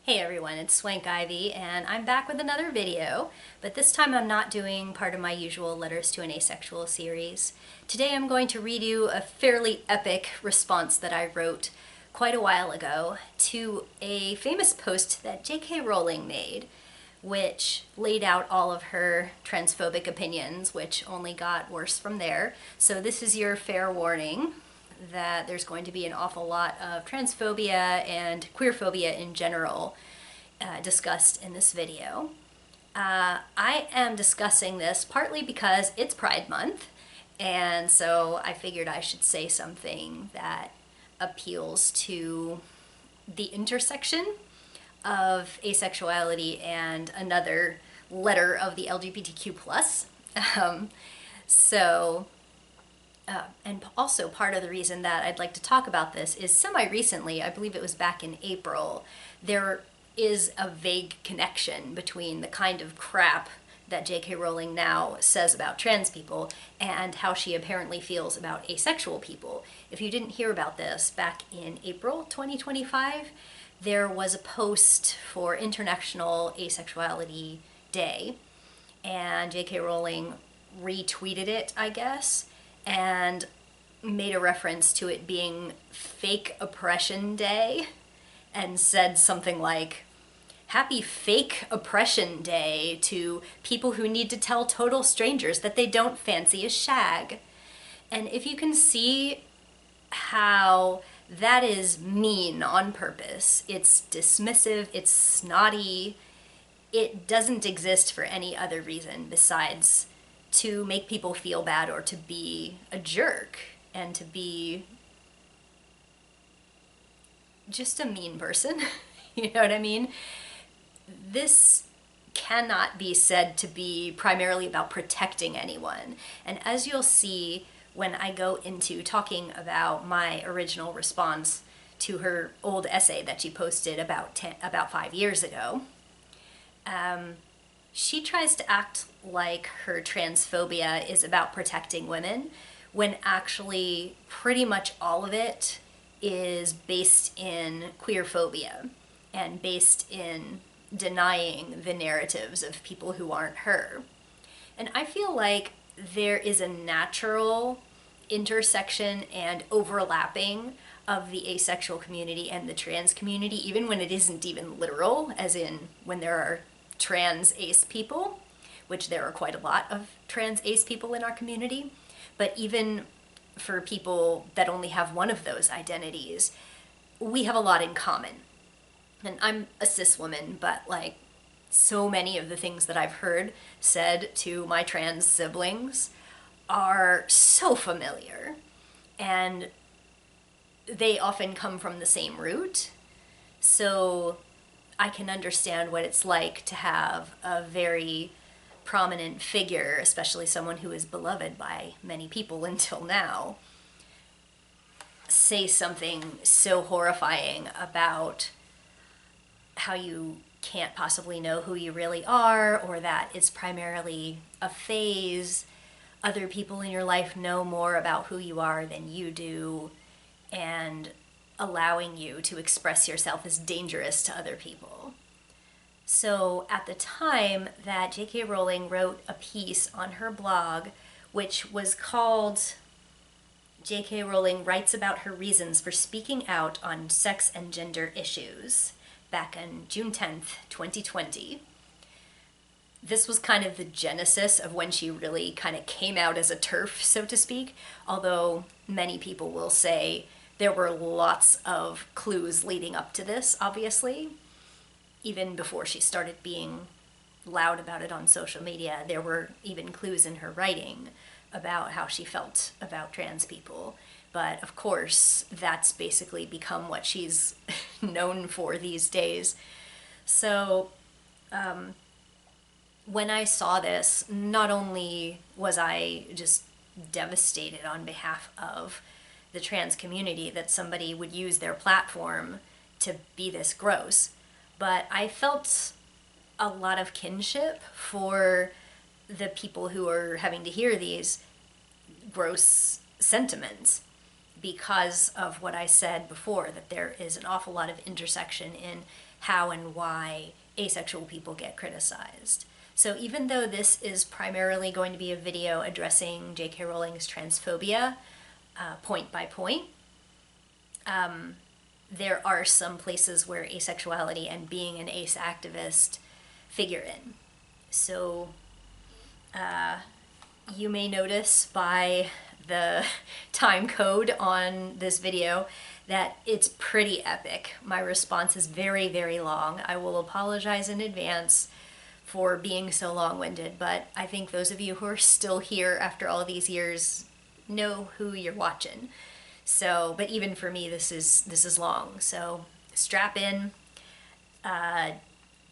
Hey everyone, it's Swank Ivy, and I'm back with another video, but this time I'm not doing part of my usual Letters to an Asexual series. Today I'm going to read you a fairly epic response that I wrote quite a while ago to a famous post that J.K. Rowling made, which laid out all of her transphobic opinions, which only got worse from there. So this is your fair warning that there's going to be an awful lot of transphobia and queerphobia in general discussed in this video. I am discussing this partly because it's Pride Month, and so I figured I should say something that appeals to the intersection of asexuality and another letter of the LGBTQ plus. Um, so and also part of the reason that I'd like to talk about this is semi-recently, I believe it was back in April, there is a vague connection between the kind of crap that J.K. Rowling now says about trans people and how she apparently feels about asexual people. If you didn't hear about this, back in April 2025, there was a post for International Asexuality Day, and J.K. Rowling retweeted it, I guess, and made a reference to it being Fake Oppression Day and said something like, Happy Fake Oppression Day to people who need to tell total strangers that they don't fancy a shag. And if you can see how that is mean on purpose, it's dismissive, it's snotty, it doesn't exist for any other reason besides to make people feel bad or to be a jerk and to be just a mean person. You know what I mean? This cannot be said to be primarily about protecting anyone. And as you'll see when I go into talking about my original response to her old essay that she posted about 5 years ago, she tries to act like her transphobia is about protecting women, when actually pretty much all of it is based in queerphobia and based in denying the narratives of people who aren't her. And I feel like there is a natural intersection and overlapping of the asexual community and the trans community, even when it isn't even literal, as in when there are trans ace people, which there are quite a lot of trans ace people in our community. But even for people that only have one of those identities, we have a lot in common. And I'm a cis woman, but like so many of the things that I've heard said to my trans siblings are so familiar. And they often come from the same root. So I can understand what it's like to have a very prominent figure, especially someone who is beloved by many people until now, say something so horrifying about how you can't possibly know who you really are, or that it's primarily a phase. Other people in your life know more about who you are than you do, and allowing you to express yourself is dangerous to other people. So at the time that J.K. Rowling wrote a piece on her blog, which was called J.K. Rowling Writes About Her Reasons for Speaking Out on Sex and Gender Issues, back on June 10th, 2020. This was kind of the genesis of when she really kind of came out as a TERF, so to speak, although many people will say there were lots of clues leading up to this, obviously. Even before she started being loud about it on social media, there were even clues in her writing about how she felt about trans people. But of course, that's basically become what she's known for these days. So when I saw this, not only was I just devastated on behalf of the trans community that somebody would use their platform to be this gross, but I felt a lot of kinship for the people who are having to hear these gross sentiments, because of what I said before, that there is an awful lot of intersection in how and why asexual people get criticized. So even though this is primarily going to be a video addressing J.K. Rowling's transphobia, point by point, there are some places where asexuality and being an ace activist figure in. So you may notice by the time code on this video that it's pretty epic. My response is very, very long. I will apologize in advance for being so long-winded, but I think those of you who are still here after all these years know who you're watching. So, but even for me, this is long. So strap in,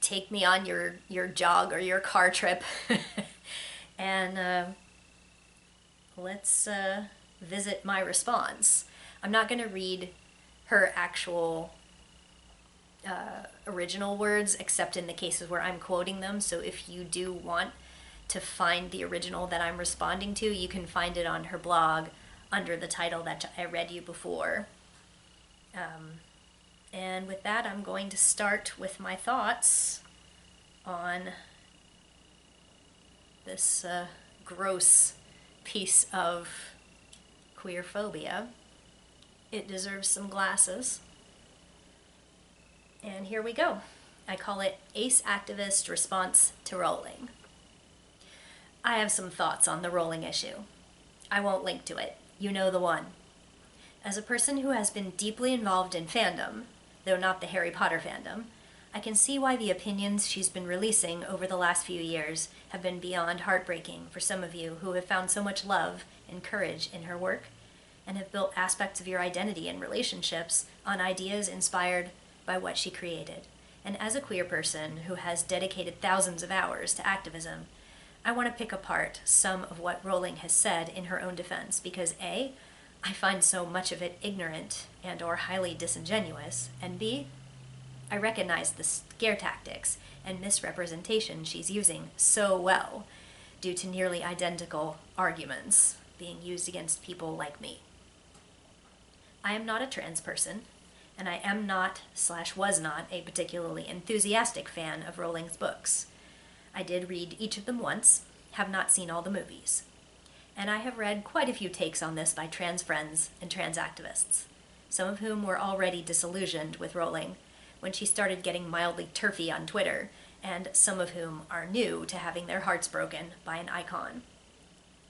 take me on your jog or your car trip, and let's visit my response. I'm not going to read her actual original words, except in the cases where I'm quoting them. So if you do want to find the original that I'm responding to, you can find it on her blog under the title that I read you before. And with that, I'm going to start with my thoughts on this gross piece of queerphobia. It deserves some glasses. And here we go. I call it Ace Activist Response to Rowling. I have some thoughts on the Rowling issue. I won't link to it. You know the one. As a person who has been deeply involved in fandom, though not the Harry Potter fandom, I can see why the opinions she's been releasing over the last few years have been beyond heartbreaking for some of you who have found so much love and courage in her work and have built aspects of your identity and relationships on ideas inspired by what she created. And as a queer person who has dedicated thousands of hours to activism, I want to pick apart some of what Rowling has said in her own defense because A, I find so much of it ignorant and or highly disingenuous, and B, I recognize the scare tactics and misrepresentation she's using so well due to nearly identical arguments being used against people like me. I am not a trans person, and I am not / was not a particularly enthusiastic fan of Rowling's books. I did read each of them once, have not seen all the movies. And I have read quite a few takes on this by trans friends and trans activists, some of whom were already disillusioned with Rowling when she started getting mildly turfy on Twitter, and some of whom are new to having their hearts broken by an icon.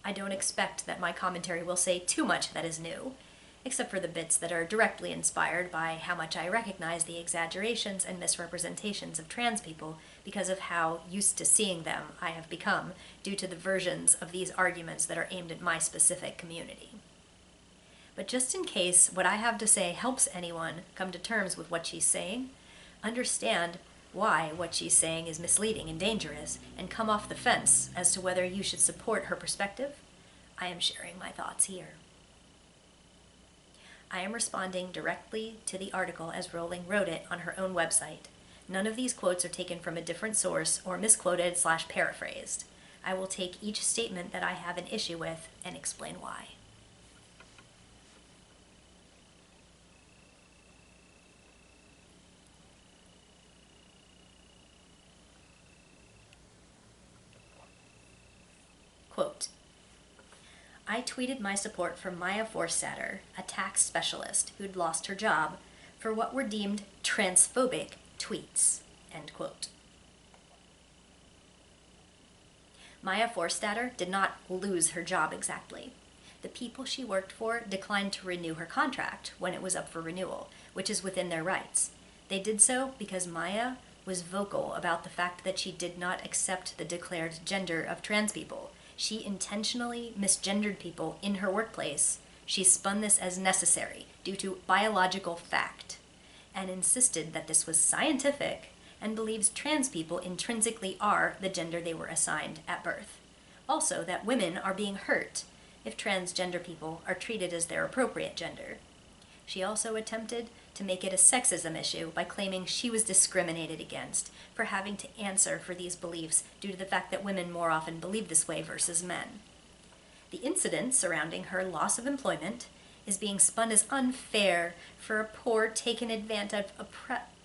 I don't expect that my commentary will say too much that is new, except for the bits that are directly inspired by how much I recognize the exaggerations and misrepresentations of trans people because of how used to seeing them I have become due to the versions of these arguments that are aimed at my specific community. But just in case what I have to say helps anyone come to terms with what she's saying, understand why what she's saying is misleading and dangerous, and come off the fence as to whether you should support her perspective, I am sharing my thoughts here. I am responding directly to the article as Rowling wrote it on her own website. None of these quotes are taken from a different source or misquoted / paraphrased. I will take each statement that I have an issue with and explain why. Quote, I tweeted my support for Maya Forstater, a tax specialist who'd lost her job, for what were deemed transphobic tweets, end quote. Maya Forstater did not lose her job exactly. The people she worked for declined to renew her contract when it was up for renewal, which is within their rights. They did so because Maya was vocal about the fact that she did not accept the declared gender of trans people. She intentionally misgendered people in her workplace. She spun this as necessary due to biological fact and insisted that this was scientific and believes trans people intrinsically are the gender they were assigned at birth. Also, that women are being hurt if transgender people are treated as their appropriate gender. She also attempted to make it a sexism issue by claiming she was discriminated against for having to answer for these beliefs due to the fact that women more often believe this way versus men. The incident surrounding her loss of employment is being spun as unfair for a poor, taken advantage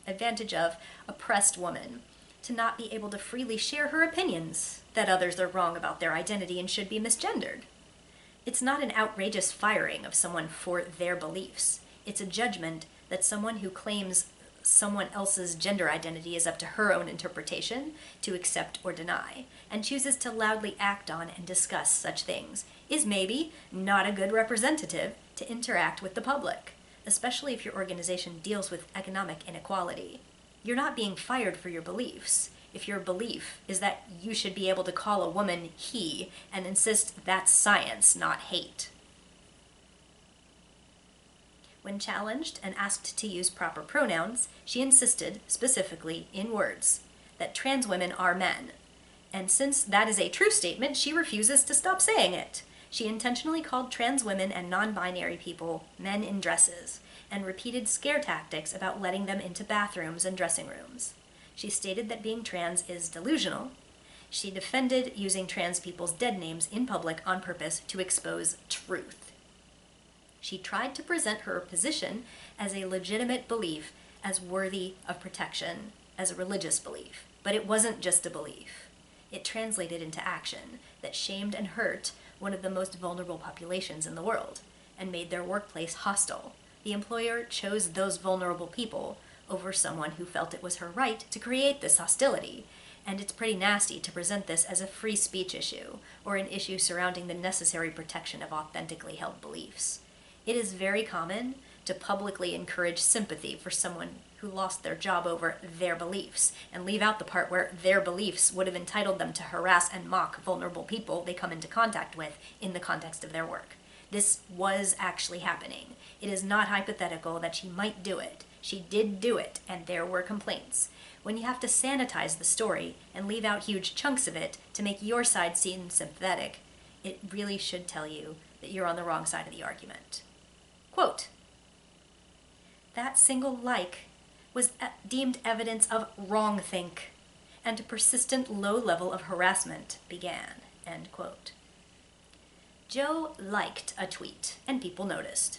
advantage of oppressed woman, to not be able to freely share her opinions that others are wrong about their identity and should be misgendered. It's not an outrageous firing of someone for their beliefs. It's a judgment that someone who claims someone else's gender identity is up to her own interpretation to accept or deny, and chooses to loudly act on and discuss such things, is maybe not a good representative to interact with the public, especially if your organization deals with economic inequality. You're not being fired for your beliefs if your belief is that you should be able to call a woman he and insist that's science, not hate. When challenged and asked to use proper pronouns, she insisted, specifically in words, that trans women are men. And since that is a true statement, she refuses to stop saying it. She intentionally called trans women and non-binary people men in dresses, and repeated scare tactics about letting them into bathrooms and dressing rooms. She stated that being trans is delusional. She defended using trans people's dead names in public on purpose to expose truth. She tried to present her position as a legitimate belief as worthy of protection, as a religious belief. But it wasn't just a belief. It translated into action that shamed and hurt one of the most vulnerable populations in the world and made their workplace hostile. The employer chose those vulnerable people over someone who felt it was her right to create this hostility. And it's pretty nasty to present this as a free speech issue or an issue surrounding the necessary protection of authentically held beliefs. It is very common to publicly encourage sympathy for someone who lost their job over their beliefs and leave out the part where their beliefs would have entitled them to harass and mock vulnerable people they come into contact with in the context of their work. This was actually happening. It is not hypothetical that she might do it. She did do it, and there were complaints. When you have to sanitize the story and leave out huge chunks of it to make your side seem sympathetic, it really should tell you that you're on the wrong side of the argument. Quote, "That single like was deemed evidence of wrongthink, and a persistent low level of harassment began," end quote. Jo liked a tweet, and people noticed.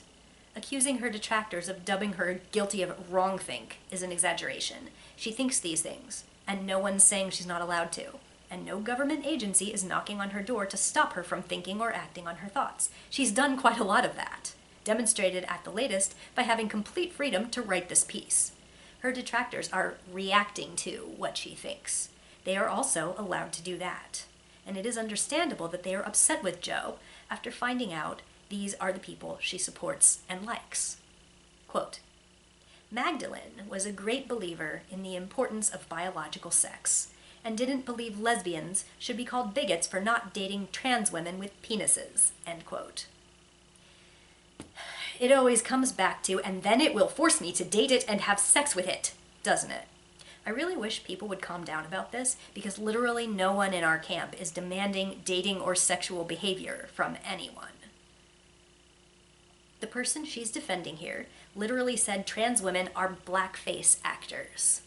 Accusing her detractors of dubbing her guilty of wrongthink is an exaggeration. She thinks these things, and no one's saying she's not allowed to. And no government agency is knocking on her door to stop her from thinking or acting on her thoughts. She's done quite a lot of that, demonstrated at the latest by having complete freedom to write this piece. Her detractors are reacting to what she thinks. They are also allowed to do that. And it is understandable that they are upset with Jo after finding out these are the people she supports and likes. Quote, "Magdalene was a great believer in the importance of biological sex, and didn't believe lesbians should be called bigots for not dating trans women with penises," end quote. It always comes back to, "and then it will force me to date it and have sex with it," doesn't it? I really wish people would calm down about this, because literally no one in our camp is demanding dating or sexual behavior from anyone. The person she's defending here literally said trans women are blackface actors,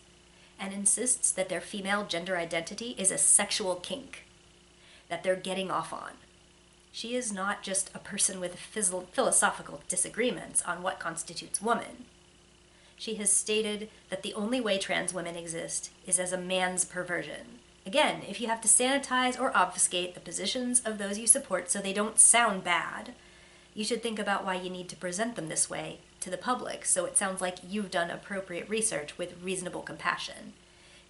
and insists that their female gender identity is a sexual kink that they're getting off on. She is not just a person with philosophical disagreements on what constitutes woman. She has stated that the only way trans women exist is as a man's perversion. Again, if you have to sanitize or obfuscate the positions of those you support so they don't sound bad, you should think about why you need to present them this way to the public so it sounds like you've done appropriate research with reasonable compassion.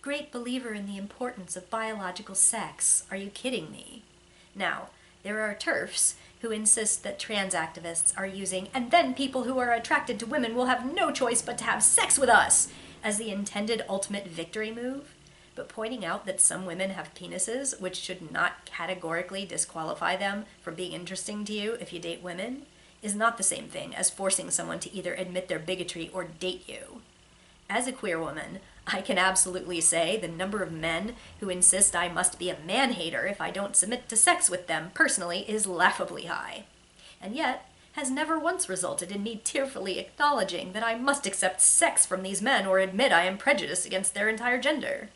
Great believer in the importance of biological sex. Are you kidding me? Now, there are TERFs who insist that trans activists are using, "and then people who are attracted to women will have no choice but to have sex with us," as the intended ultimate victory move, but pointing out that some women have penises, which should not categorically disqualify them from being interesting to you if you date women, is not the same thing as forcing someone to either admit their bigotry or date you. As a queer woman, I can absolutely say the number of men who insist I must be a man-hater if I don't submit to sex with them personally is laughably high, and yet has never once resulted in me tearfully acknowledging that I must accept sex from these men or admit I am prejudiced against their entire gender.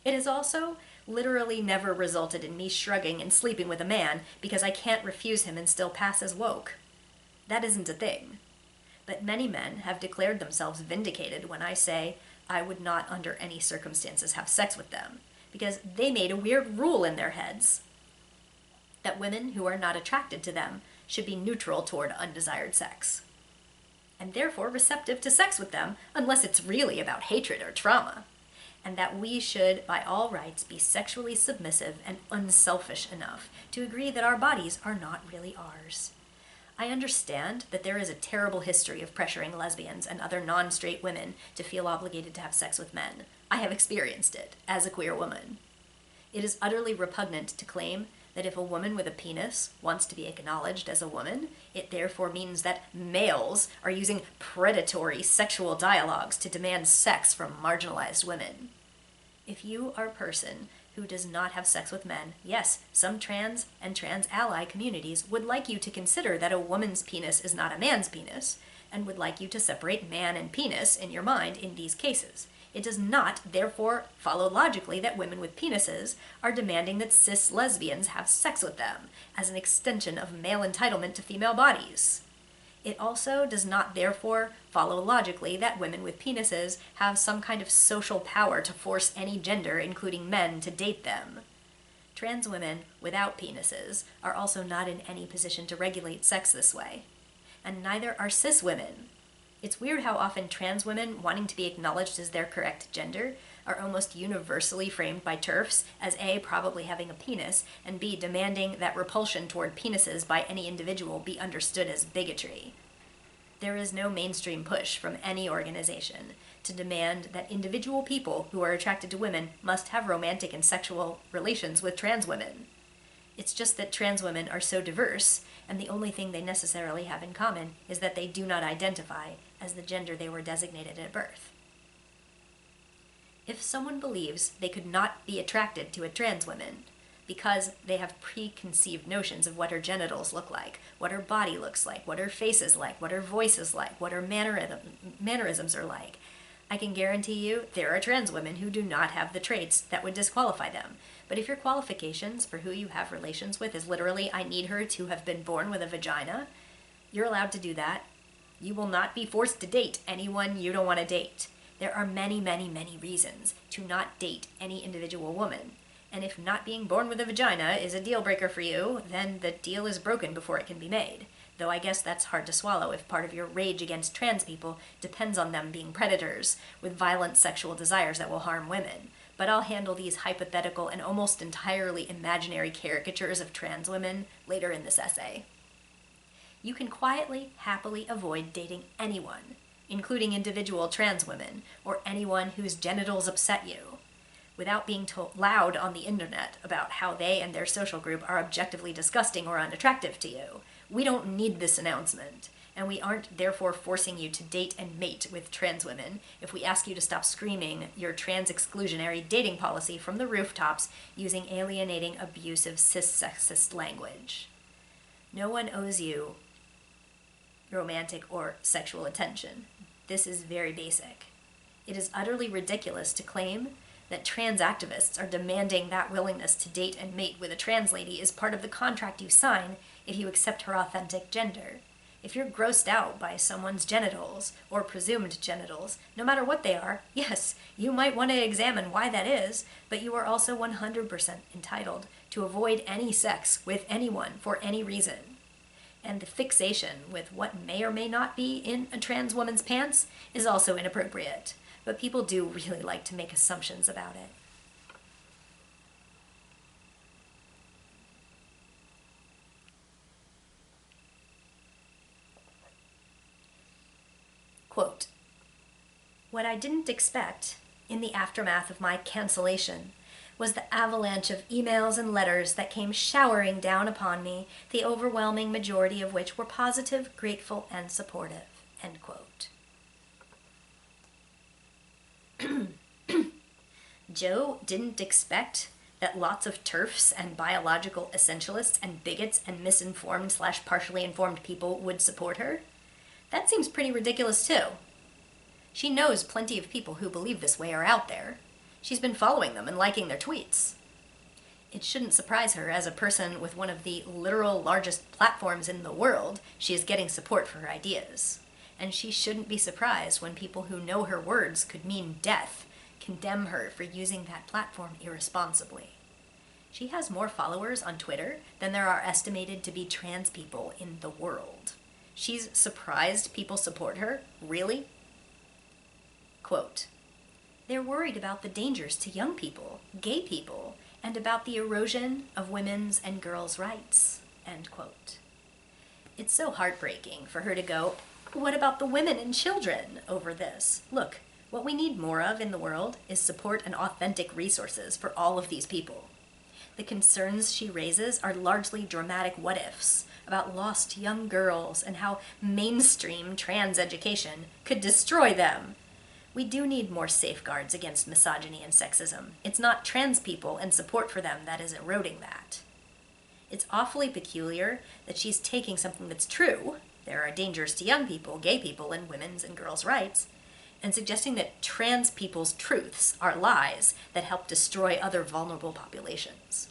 It has also literally never resulted in me shrugging and sleeping with a man because I can't refuse him and still pass as woke. That isn't a thing. But many men have declared themselves vindicated when I say I would not under any circumstances have sex with them, because they made a weird rule in their heads that women who are not attracted to them should be neutral toward undesired sex, and therefore receptive to sex with them unless it's really about hatred or trauma, and that we should, by all rights, be sexually submissive and unselfish enough to agree that our bodies are not really ours. I understand that there is a terrible history of pressuring lesbians and other non-straight women to feel obligated to have sex with men. I have experienced it as a queer woman. It is utterly repugnant to claim that if a woman with a penis wants to be acknowledged as a woman, it therefore means that males are using predatory sexual dialogues to demand sex from marginalized women. If you are a person who does not have sex with men, yes, some trans and trans ally communities would like you to consider that a woman's penis is not a man's penis, and would like you to separate man and penis in your mind in these cases. It does not, therefore, follow logically that women with penises are demanding that cis lesbians have sex with them, as an extension of male entitlement to female bodies. It also does not, therefore, follow logically that women with penises have some kind of social power to force any gender, including men, to date them. Trans women without penises are also not in any position to regulate sex this way, and neither are cis women. It's weird how often trans women wanting to be acknowledged as their correct gender are almost universally framed by TERFs as A, probably having a penis, and B, demanding that repulsion toward penises by any individual be understood as bigotry. There is no mainstream push from any organization to demand that individual people who are attracted to women must have romantic and sexual relations with trans women. It's just that trans women are so diverse, and the only thing they necessarily have in common is that they do not identify as the gender they were designated at birth. If someone believes they could not be attracted to a trans woman because they have preconceived notions of what her genitals look like, what her body looks like, what her face is like, what her voice is like, what her mannerisms are like, I can guarantee you there are trans women who do not have the traits that would disqualify them. But if your qualifications for who you have relations with is literally, I need her to have been born with a vagina, you're allowed to do that. You will not be forced to date anyone you don't want to date. There are many, many, many reasons to not date any individual woman. And if not being born with a vagina is a deal breaker for you, then the deal is broken before it can be made. Though I guess that's hard to swallow if part of your rage against trans people depends on them being predators with violent sexual desires that will harm women. But I'll handle these hypothetical and almost entirely imaginary caricatures of trans women later in this essay. You can quietly, happily avoid dating anyone, including individual trans women, or anyone whose genitals upset you, without being loud on the internet about how they and their social group are objectively disgusting or unattractive to you. We don't need this announcement, and we aren't therefore forcing you to date and mate with trans women if we ask you to stop screaming your trans-exclusionary dating policy from the rooftops using alienating, abusive, cis-sexist language. No one owes you romantic or sexual attention. This is very basic. It is utterly ridiculous to claim that trans activists are demanding that willingness to date and mate with a trans lady is part of the contract you sign if you accept her authentic gender. If you're grossed out by someone's genitals, or presumed genitals, no matter what they are, yes, you might want to examine why that is, but you are also 100% entitled to avoid any sex with anyone for any reason. And the fixation with what may or may not be in a trans woman's pants is also inappropriate, but people do really like to make assumptions about it. Quote, "What I didn't expect in the aftermath of my cancellation was the avalanche of emails and letters that came showering down upon me, the overwhelming majority of which were positive, grateful, and supportive." End quote. Joe didn't expect that lots of TERFs and biological essentialists and bigots and misinformed/partially informed people would support her? That seems pretty ridiculous too. She knows plenty of people who believe this way are out there. She's been following them and liking their tweets. It shouldn't surprise her, as a person with one of the literal largest platforms in the world, she is getting support for her ideas. and she shouldn't be surprised when people who know her words could mean death condemn her for using that platform irresponsibly. She has more followers on Twitter than there are estimated to be trans people in the world. She's surprised people support her? Really? Quote, "They're worried about the dangers to young people, gay people, and about the erosion of women's and girls' rights." End quote. It's so heartbreaking for her to go, "What about the women and children?" over this. Look, what we need more of in the world is support and authentic resources for all of these people. The concerns she raises are largely dramatic what-ifs about lost young girls and how mainstream trans education could destroy them. We do need more safeguards against misogyny and sexism. It's not trans people and support for them that is eroding that. It's awfully peculiar that she's taking something that's true, there are dangers to young people, gay people, and women's and girls' rights, and suggesting that trans people's truths are lies that help destroy other vulnerable populations.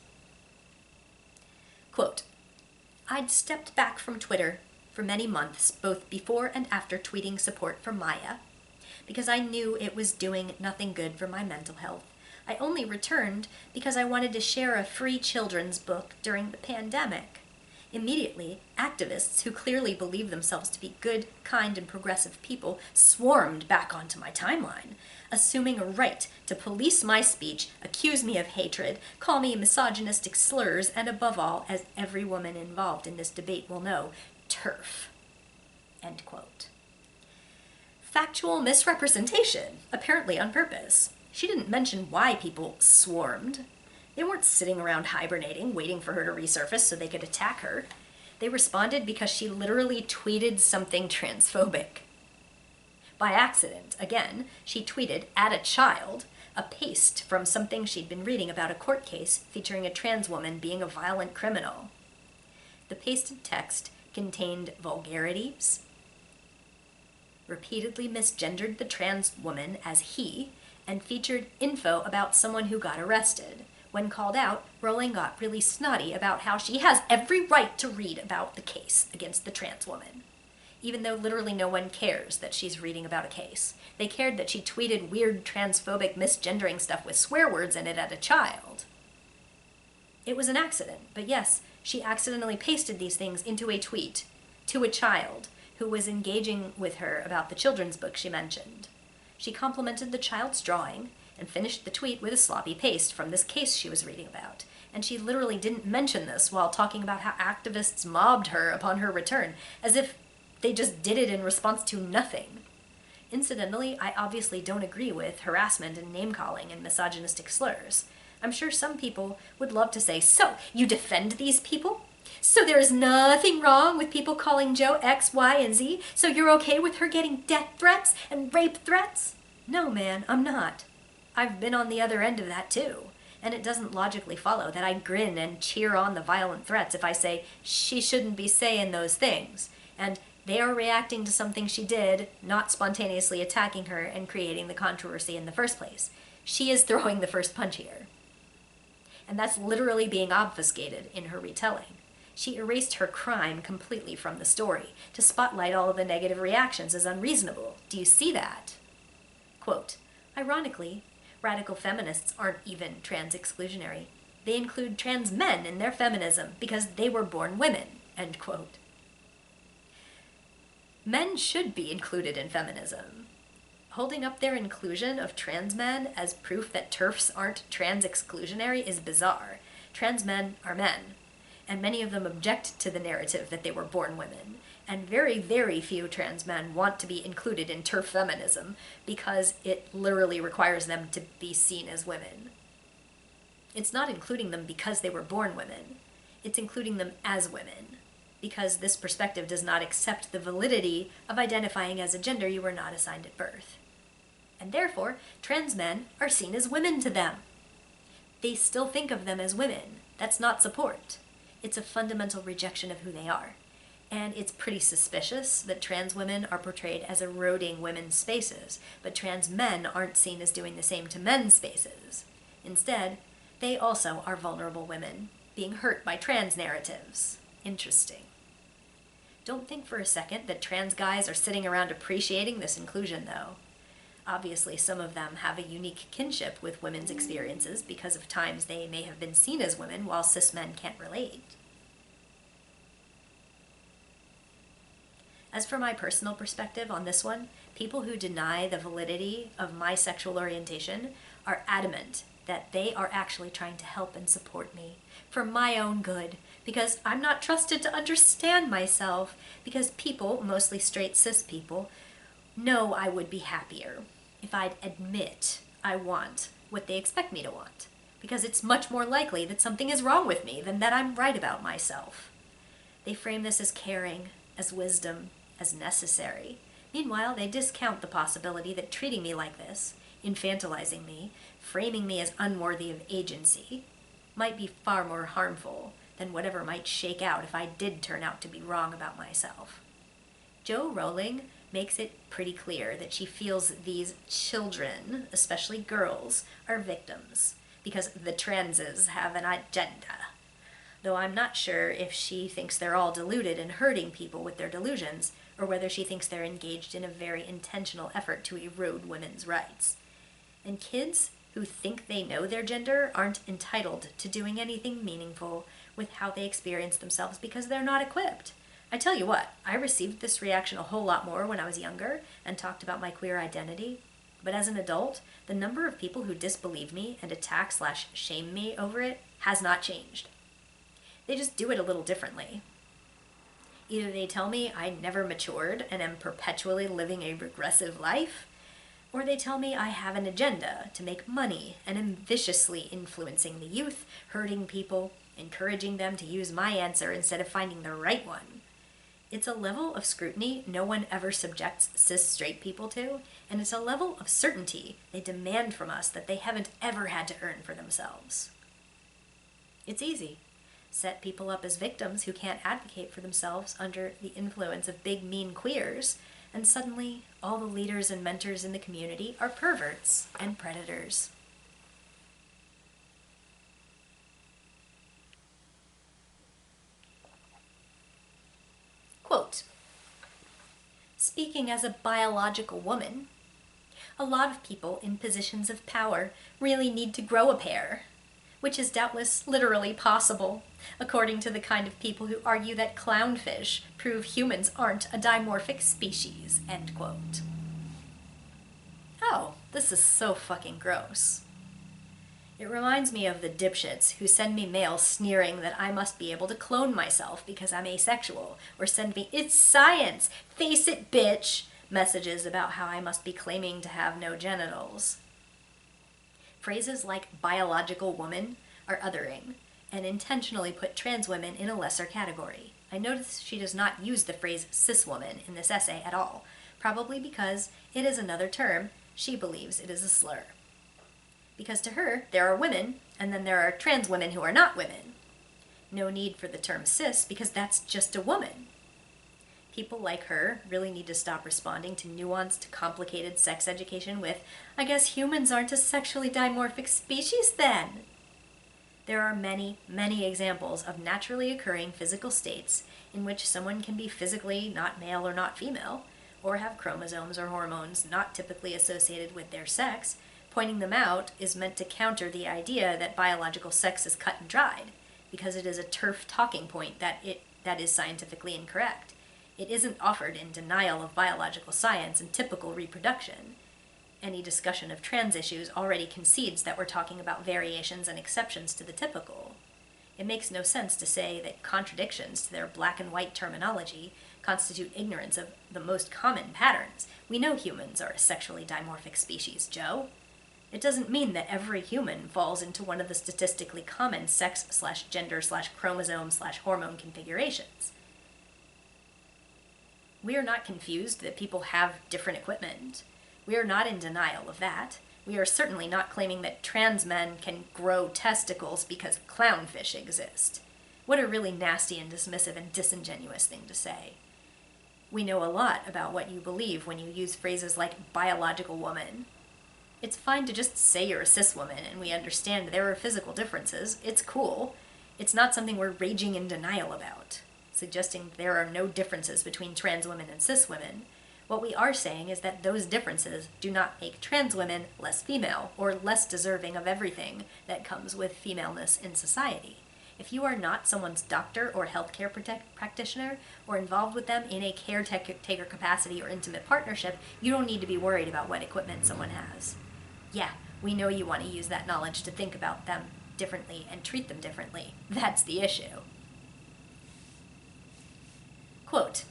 Quote, "I'd stepped back from Twitter for many months, both before and after tweeting support for Maya, because I knew it was doing nothing good for my mental health. I only returned because I wanted to share a free children's book during the pandemic. Immediately, activists who clearly believe themselves to be good, kind, and progressive people swarmed back onto my timeline, assuming a right to police my speech, accuse me of hatred, call me misogynistic slurs, and above all, as every woman involved in this debate will know, TERF." End quote. Factual misrepresentation, apparently on purpose. She didn't mention why people swarmed. They weren't sitting around hibernating, waiting for her to resurface so they could attack her. They responded because she literally tweeted something transphobic. By accident, again, she tweeted, at a child, a paste from something she'd been reading about a court case featuring a trans woman being a violent criminal. The pasted text contained vulgarities, repeatedly misgendered the trans woman as he, and featured info about someone who got arrested. When called out, Rowling got really snotty about how she has every right to read about the case against the trans woman, even though literally no one cares that she's reading about a case. They cared that she tweeted weird transphobic misgendering stuff with swear words in it at a child. It was an accident, but yes, she accidentally pasted these things into a tweet to a child who was engaging with her about the children's book she mentioned. She complimented the child's drawing and finished the tweet with a sloppy paste from this case she was reading about. And she literally didn't mention this while talking about how activists mobbed her upon her return, as if they just did it in response to nothing. Incidentally, I obviously don't agree with harassment and name-calling and misogynistic slurs. I'm sure some people would love to say, "So, you defend these people? So there is nothing wrong with people calling Jo X, Y, and Z? So you're okay with her getting death threats and rape threats?" No, man, I'm not. I've been on the other end of that too. And it doesn't logically follow that I grin and cheer on the violent threats if I say, she shouldn't be saying those things. And they are reacting to something she did, not spontaneously attacking her and creating the controversy in the first place. She is throwing the first punch here. And that's literally being obfuscated in her retelling. She erased her crime completely from the story to spotlight all of the negative reactions as unreasonable. Do you see that? Quote, "Ironically, radical feminists aren't even trans-exclusionary. They include trans men in their feminism because they were born women." End quote. Men should be included in feminism. Holding up their inclusion of trans men as proof that TERFs aren't trans-exclusionary is bizarre. Trans men are men, and many of them object to the narrative that they were born women. And very, very few trans men want to be included in TERF feminism because it literally requires them to be seen as women. It's not including them because they were born women. It's including them as women, because this perspective does not accept the validity of identifying as a gender you were not assigned at birth. And therefore, trans men are seen as women to them. They still think of them as women. That's not support. It's a fundamental rejection of who they are. And it's pretty suspicious that trans women are portrayed as eroding women's spaces, but trans men aren't seen as doing the same to men's spaces. Instead, they also are vulnerable women, being hurt by trans narratives. Interesting. Don't think for a second that trans guys are sitting around appreciating this inclusion, though. Obviously, some of them have a unique kinship with women's experiences because of times they may have been seen as women while cis men can't relate. As for my personal perspective on this one, people who deny the validity of my sexual orientation are adamant that they are actually trying to help and support me for my own good, because I'm not trusted to understand myself, because people, mostly straight cis people, know I would be happier if I'd admit I want what they expect me to want, because it's much more likely that something is wrong with me than that I'm right about myself. They frame this as caring, as wisdom, as necessary. Meanwhile, they discount the possibility that treating me like this, infantilizing me, framing me as unworthy of agency, might be far more harmful than whatever might shake out if I did turn out to be wrong about myself. Jo Rowling makes it pretty clear that she feels these children, especially girls, are victims because the transes have an agenda. Though I'm not sure if she thinks they're all deluded and hurting people with their delusions, or whether she thinks they're engaged in a very intentional effort to erode women's rights. And kids who think they know their gender aren't entitled to doing anything meaningful with how they experience themselves because they're not equipped. I tell you what, I received this reaction a whole lot more when I was younger and talked about my queer identity. But as an adult, the number of people who disbelieve me and attack/shame me over it has not changed. They just do it a little differently. Either they tell me I never matured and am perpetually living a regressive life, or they tell me I have an agenda to make money and am viciously influencing the youth, hurting people, encouraging them to use my answer instead of finding the right one. It's a level of scrutiny no one ever subjects cis straight people to, and it's a level of certainty they demand from us that they haven't ever had to earn for themselves. It's easy. Set people up as victims who can't advocate for themselves under the influence of big mean queers, and suddenly all the leaders and mentors in the community are perverts and predators. Quote, "Speaking as a biological woman, a lot of people in positions of power really need to grow a pair, which is doubtless literally possible, according to the kind of people who argue that clownfish prove humans aren't a dimorphic species," end quote. Oh, this is so fucking gross. It reminds me of the dipshits who send me mail sneering that I must be able to clone myself because I'm asexual, or send me "it's science, face it bitch" messages about how I must be claiming to have no genitals. Phrases like biological woman are othering, and intentionally put trans women in a lesser category. I notice she does not use the phrase cis woman in this essay at all, probably because it is another term she believes it is a slur. Because to her, there are women, and then there are trans women who are not women. No need for the term cis, because that's just a woman. People like her really need to stop responding to nuanced, complicated sex education with, "I guess humans aren't a sexually dimorphic species then." There are many, many examples of naturally occurring physical states in which someone can be physically not male or not female, or have chromosomes or hormones not typically associated with their sex. Pointing them out is meant to counter the idea that biological sex is cut and dried, because it is a turf talking point that is scientifically incorrect. It isn't offered in denial of biological science and typical reproduction. Any discussion of trans issues already concedes that we're talking about variations and exceptions to the typical. It makes no sense to say that contradictions to their black and white terminology constitute ignorance of the most common patterns. We know humans are a sexually dimorphic species, Joe. It doesn't mean that every human falls into one of the statistically common sex/gender/chromosome/hormone configurations. We are not confused that people have different equipment. We are not in denial of that. We are certainly not claiming that trans men can grow testicles because clownfish exist. What a really nasty and dismissive and disingenuous thing to say. We know a lot about what you believe when you use phrases like biological woman. It's fine to just say you're a cis woman and we understand there are physical differences. It's cool. It's not something we're raging in denial about. suggesting there are no differences between trans women and cis women. What we are saying is that those differences do not make trans women less female or less deserving of everything that comes with femaleness in society. If you are not someone's doctor or healthcare practitioner or involved with them in a caretaker capacity or intimate partnership, you don't need to be worried about what equipment someone has. Yeah, we know you want to use that knowledge to think about them differently and treat them differently. That's the issue. Quote,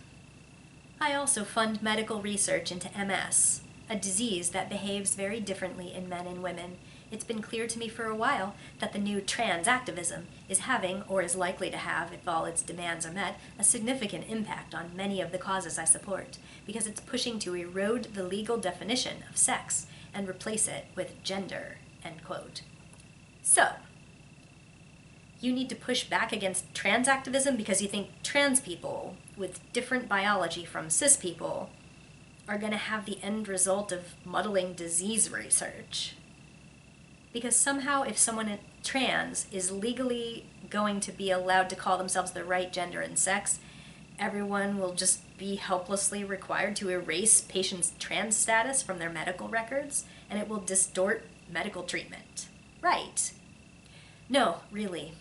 I also fund medical research into MS, a disease that behaves very differently in men and women. It's been clear to me for a while that the new trans activism is having, or is likely to have, if all its demands are met, a significant impact on many of the causes I support, because it's pushing to erode the legal definition of sex and replace it with gender, end quote. So, you need to push back against trans activism because you think trans people with different biology from cis people are going to have the end result of muddling disease research. Because somehow if someone trans is legally going to be allowed to call themselves the right gender and sex, everyone will just be helplessly required to erase patients' trans status from their medical records, and it will distort medical treatment. Right. No, really.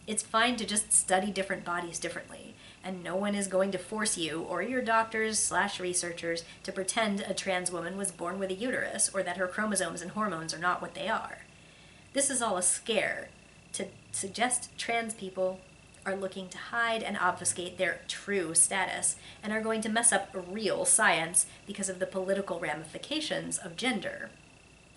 It's fine to just study different bodies differently, and no one is going to force you or your doctors/researchers to pretend a trans woman was born with a uterus or that her chromosomes and hormones are not what they are. This is all a scare to suggest trans people are looking to hide and obfuscate their true status and are going to mess up real science because of the political ramifications of gender.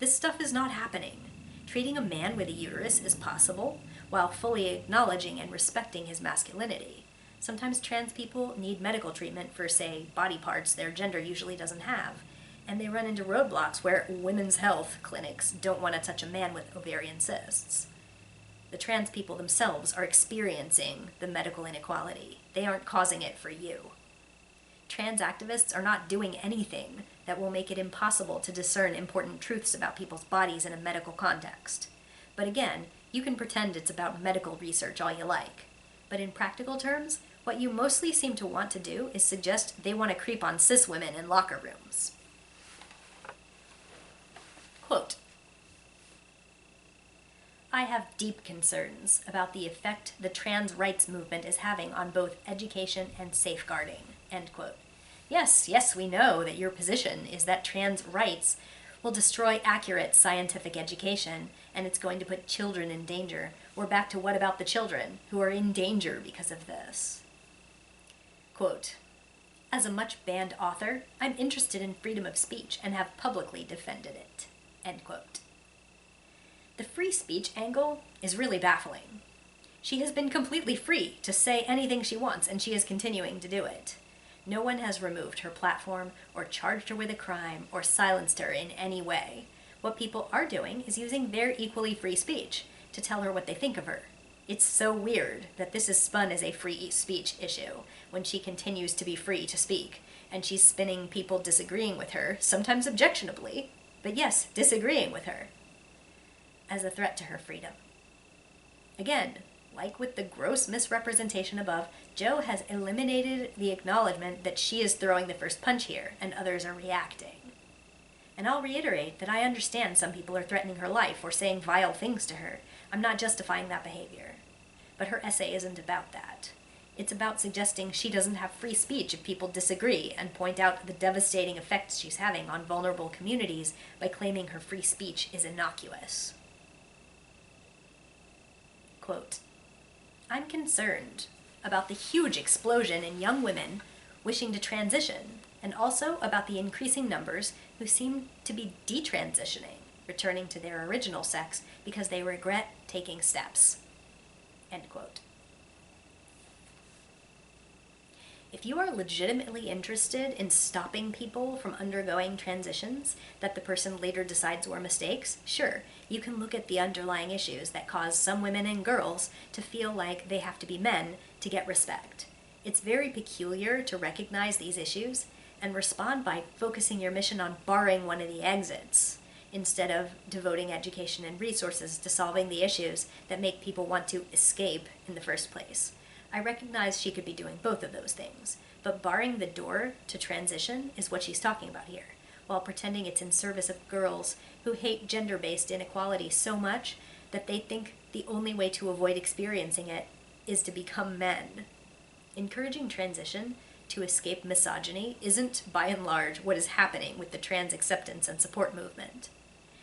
This stuff is not happening. Treating a man with a uterus is possible while fully acknowledging and respecting his masculinity. Sometimes trans people need medical treatment for, say, body parts their gender usually doesn't have, and they run into roadblocks where women's health clinics don't want to touch a man with ovarian cysts. The trans people themselves are experiencing the medical inequality. They aren't causing it for you. Trans activists are not doing anything that will make it impossible to discern important truths about people's bodies in a medical context. But again, you can pretend it's about medical research all you like. But in practical terms, what you mostly seem to want to do is suggest they want to creep on cis women in locker rooms. Quote, I have deep concerns about the effect the trans rights movement is having on both education and safeguarding, end quote. Yes, we know that your position is that trans rights will destroy accurate scientific education and it's going to put children in danger. We're back to what about the children who are in danger because of this? Quote, as a much banned author, I'm interested in freedom of speech and have publicly defended it, end quote. The free speech angle is really baffling. She has been completely free to say anything she wants, and she is continuing to do it. No one has removed her platform or charged her with a crime or silenced her in any way. What people are doing is using their equally free speech to tell her what they think of her. It's so weird that this is spun as a free speech issue when she continues to be free to speak, and she's spinning people disagreeing with her, sometimes objectionably, but yes, disagreeing with her, as a threat to her freedom. Again, like with the gross misrepresentation above, Jo has eliminated the acknowledgement that she is throwing the first punch here, and others are reacting. And I'll reiterate that I understand some people are threatening her life or saying vile things to her. I'm not justifying that behavior. But her essay isn't about that. It's about suggesting she doesn't have free speech if people disagree and point out the devastating effects she's having on vulnerable communities by claiming her free speech is innocuous. Quote, I'm concerned about the huge explosion in young women wishing to transition, and also about the increasing numbers who seem to be detransitioning, returning to their original sex because they regret taking steps. End quote. If you are legitimately interested in stopping people from undergoing transitions that the person later decides were mistakes, sure, you can look at the underlying issues that cause some women and girls to feel like they have to be men to get respect. It's very peculiar to recognize these issues and respond by focusing your mission on barring one of the exits, instead of devoting education and resources to solving the issues that make people want to escape in the first place. I recognize she could be doing both of those things, but barring the door to transition is what she's talking about here, while pretending it's in service of girls who hate gender-based inequality so much that they think the only way to avoid experiencing it is to become men. Encouraging transition to escape misogyny isn't, by and large, what is happening with the trans acceptance and support movement.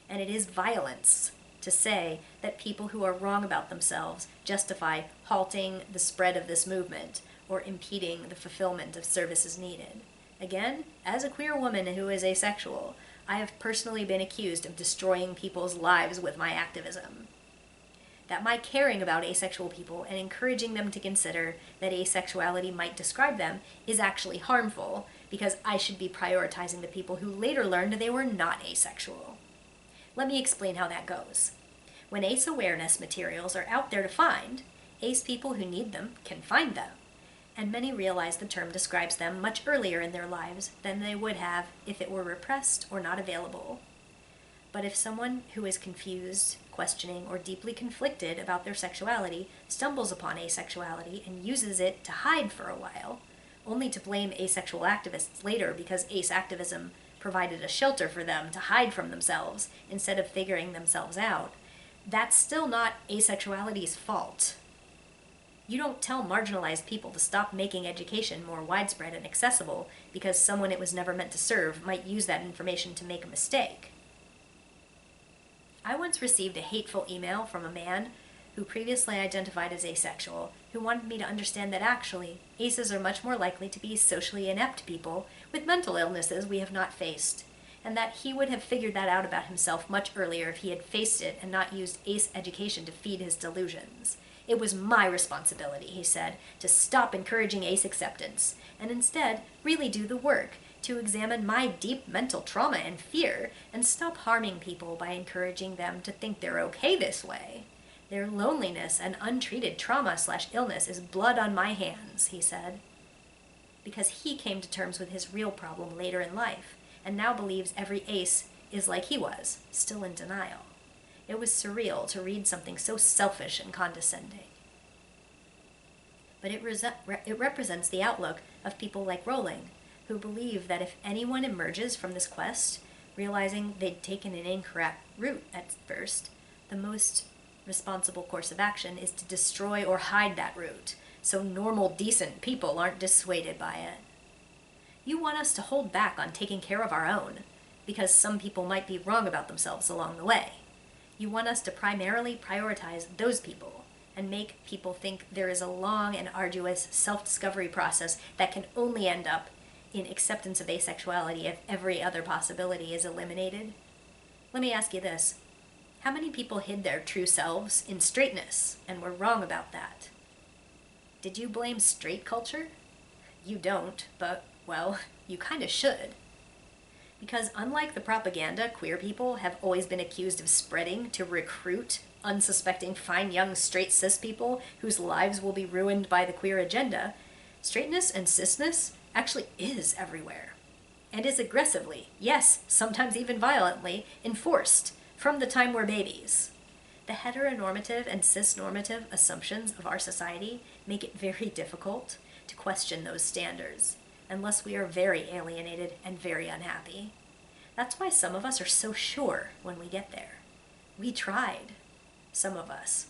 And it is violence to say that people who are wrong about themselves justify halting the spread of this movement or impeding the fulfillment of services needed. Again, as a queer woman who is asexual, I have personally been accused of destroying people's lives with my activism. That my caring about asexual people and encouraging them to consider that asexuality might describe them is actually harmful, because I should be prioritizing the people who later learned they were not asexual. Let me explain how that goes. When ace awareness materials are out there to find, ace people who need them can find them, and many realize the term describes them much earlier in their lives than they would have if it were repressed or not available. But if someone who is confused, questioning, or deeply conflicted about their sexuality stumbles upon asexuality and uses it to hide for a while, only to blame asexual activists later because ace activism provided a shelter for them to hide from themselves instead of figuring themselves out, that's still not asexuality's fault. You don't tell marginalized people to stop making education more widespread and accessible because someone it was never meant to serve might use that information to make a mistake. I once received a hateful email from a man who previously identified as asexual, who wanted me to understand that actually, aces are much more likely to be socially inept people with mental illnesses we have not faced, and that he would have figured that out about himself much earlier if he had faced it and not used ace education to feed his delusions. It was my responsibility, he said, to stop encouraging ace acceptance, and instead really do the work, to examine my deep mental trauma and fear, and stop harming people by encouraging them to think they're okay this way. Their loneliness and untreated trauma/illness is blood on my hands, he said. Because he came to terms with his real problem later in life, and now believes every ace is like he was, still in denial. It was surreal to read something so selfish and condescending. But it represents the outlook of people like Rowling, who believe that if anyone emerges from this quest, realizing they'd taken an incorrect route at first, the most responsible course of action is to destroy or hide that route, so normal, decent people aren't dissuaded by it. You want us to hold back on taking care of our own, because some people might be wrong about themselves along the way. You want us to primarily prioritize those people, and make people think there is a long and arduous self-discovery process that can only end up in acceptance of asexuality if every other possibility is eliminated. Let me ask you this. How many people hid their true selves in straightness and were wrong about that? Did you blame straight culture? You don't, but, well, you kind of should. Because unlike the propaganda queer people have always been accused of spreading to recruit unsuspecting fine young straight cis people whose lives will be ruined by the queer agenda, straightness and cisness actually is everywhere, and is aggressively, yes, sometimes even violently, enforced from the time we're babies. The heteronormative and cisnormative assumptions of our society make it very difficult to question those standards, unless we are very alienated and very unhappy. That's why some of us are so sure when we get there. We tried. Some of us.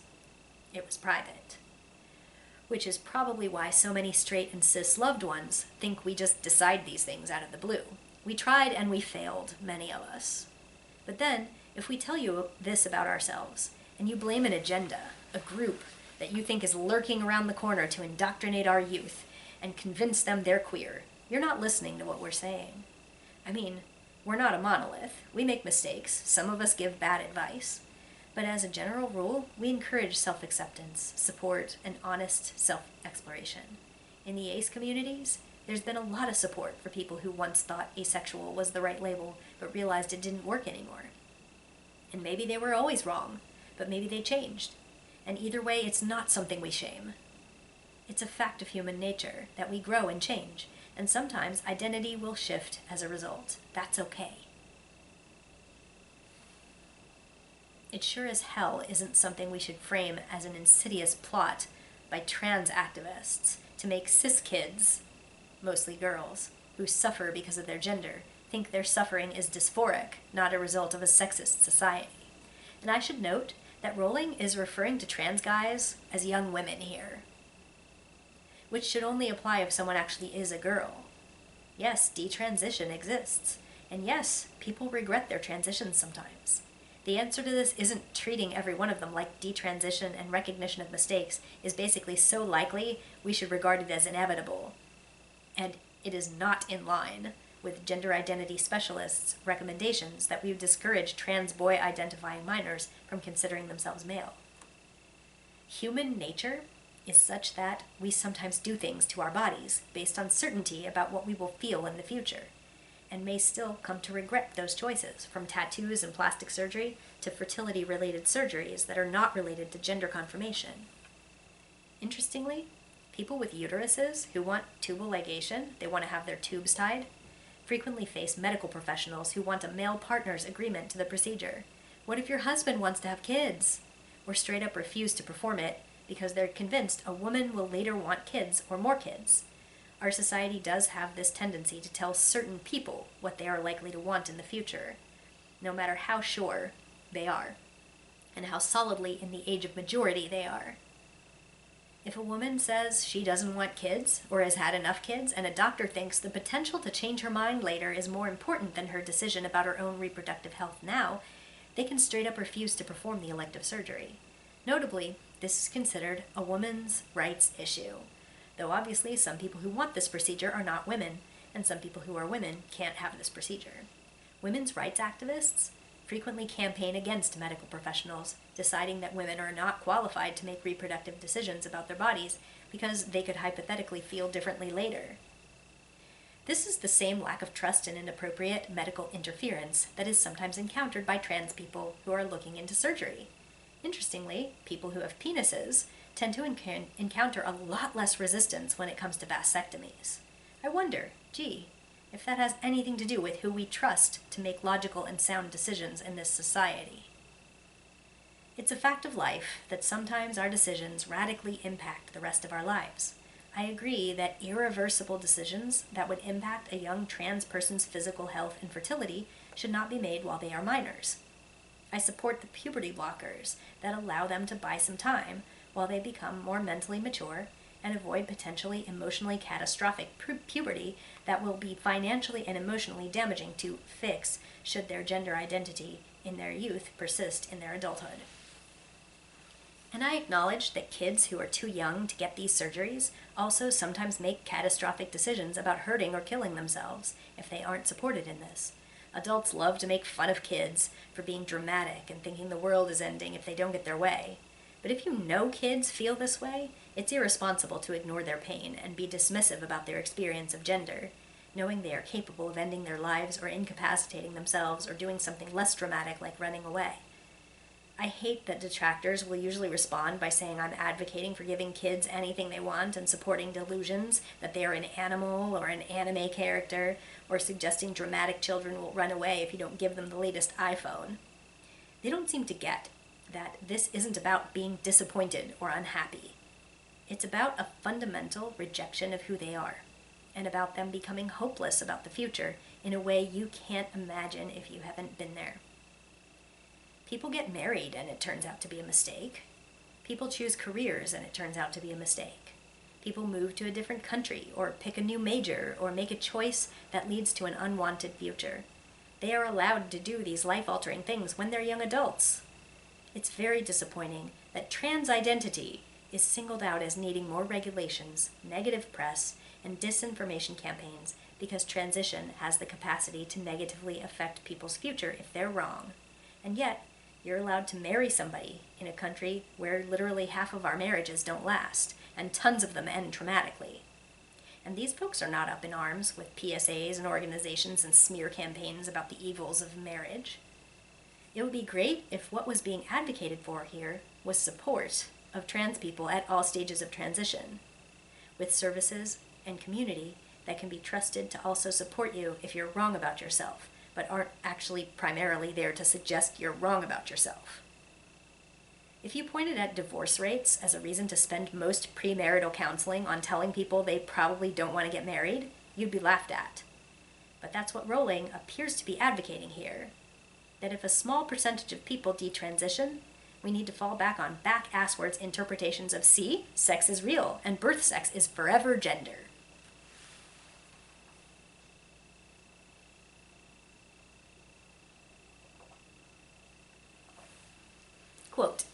It was private. Which is probably why so many straight and cis loved ones think we just decide these things out of the blue. We tried and we failed, many of us. But then, if we tell you this about ourselves, and you blame an agenda, a group that you think is lurking around the corner to indoctrinate our youth and convince them they're queer, you're not listening to what we're saying. I mean, we're not a monolith. We make mistakes. Some of us give bad advice. But as a general rule, we encourage self-acceptance, support, and honest self-exploration. In the ace communities, there's been a lot of support for people who once thought asexual was the right label, but realized it didn't work anymore. And maybe they were always wrong, but maybe they changed. And either way, it's not something we shame. It's a fact of human nature that we grow and change, and sometimes identity will shift as a result. That's okay. It sure as hell isn't something we should frame as an insidious plot by trans activists to make cis kids, mostly girls, who suffer because of their gender, think their suffering is dysphoric, not a result of a sexist society. And I should note that Rowling is referring to trans guys as young women here, which should only apply if someone actually is a girl. Yes, detransition exists, and yes, people regret their transitions sometimes. The answer to this isn't treating every one of them like detransition and recognition of mistakes is basically so likely we should regard it as inevitable. And it is not in line with gender identity specialists' recommendations that we would discourage trans boy identifying minors from considering themselves male. Human nature is such that we sometimes do things to our bodies based on certainty about what we will feel in the future, and may still come to regret those choices, from tattoos and plastic surgery to fertility-related surgeries that are not related to gender confirmation. Interestingly, people with uteruses who want tubal ligation, they want to have their tubes tied, frequently face medical professionals who want a male partner's agreement to the procedure. What if your husband wants to have kids? Or straight up refuse to perform it because they're convinced a woman will later want kids or more kids. Our society does have this tendency to tell certain people what they are likely to want in the future, no matter how sure they are, and how solidly in the age of majority they are. If a woman says she doesn't want kids or has had enough kids, and a doctor thinks the potential to change her mind later is more important than her decision about her own reproductive health now, they can straight up refuse to perform the elective surgery. Notably, this is considered a woman's rights issue, though obviously some people who want this procedure are not women, and some people who are women can't have this procedure. Women's rights activists frequently campaign against medical professionals, deciding that women are not qualified to make reproductive decisions about their bodies because they could hypothetically feel differently later. This is the same lack of trust and inappropriate medical interference that is sometimes encountered by trans people who are looking into surgery. Interestingly, people who have penises tend to encounter a lot less resistance when it comes to vasectomies. I wonder, if that has anything to do with who we trust to make logical and sound decisions in this society. It's a fact of life that sometimes our decisions radically impact the rest of our lives. I agree that irreversible decisions that would impact a young trans person's physical health and fertility should not be made while they are minors. I support the puberty blockers that allow them to buy some time while they become more mentally mature and avoid potentially emotionally catastrophic puberty that will be financially and emotionally damaging to fix should their gender identity in their youth persist in their adulthood. And I acknowledge that kids who are too young to get these surgeries also sometimes make catastrophic decisions about hurting or killing themselves if they aren't supported in this. Adults love to make fun of kids for being dramatic and thinking the world is ending if they don't get their way. But if you know kids feel this way, it's irresponsible to ignore their pain and be dismissive about their experience of gender, knowing they are capable of ending their lives or incapacitating themselves or doing something less dramatic like running away. I hate that detractors will usually respond by saying I'm advocating for giving kids anything they want and supporting delusions that they are an animal or an anime character, or suggesting dramatic children will run away if you don't give them the latest iPhone. They don't seem to get that this isn't about being disappointed or unhappy. It's about a fundamental rejection of who they are, and about them becoming hopeless about the future in a way you can't imagine if you haven't been there. People get married and it turns out to be a mistake. People choose careers and it turns out to be a mistake. People move to a different country or pick a new major or make a choice that leads to an unwanted future. They are allowed to do these life-altering things when they're young adults. It's very disappointing that trans identity is singled out as needing more regulations, negative press, and disinformation campaigns because transition has the capacity to negatively affect people's future if they're wrong. And yet, you're allowed to marry somebody in a country where literally half of our marriages don't last, and tons of them end traumatically. And these folks are not up in arms with PSAs and organizations and smear campaigns about the evils of marriage. It would be great if what was being advocated for here was support of trans people at all stages of transition, with services and community that can be trusted to also support you if you're wrong about yourself, but aren't actually primarily there to suggest you're wrong about yourself. If you pointed at divorce rates as a reason to spend most premarital counseling on telling people they probably don't want to get married, you'd be laughed at. But that's what Rowling appears to be advocating here. That if a small percentage of people detransition, we need to fall back on back-asswards interpretations of see, sex is real, and birth sex is forever gender. Quote,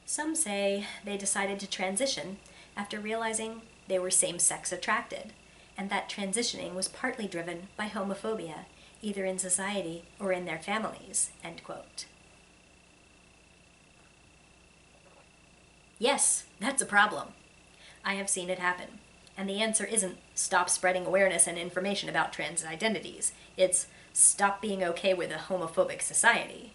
some say they decided to transition after realizing they were same-sex attracted, and that transitioning was partly driven by homophobia, either in society or in their families, end quote. Yes, that's a problem. I have seen it happen. And the answer isn't stop spreading awareness and information about trans identities. It's stop being okay with a homophobic society.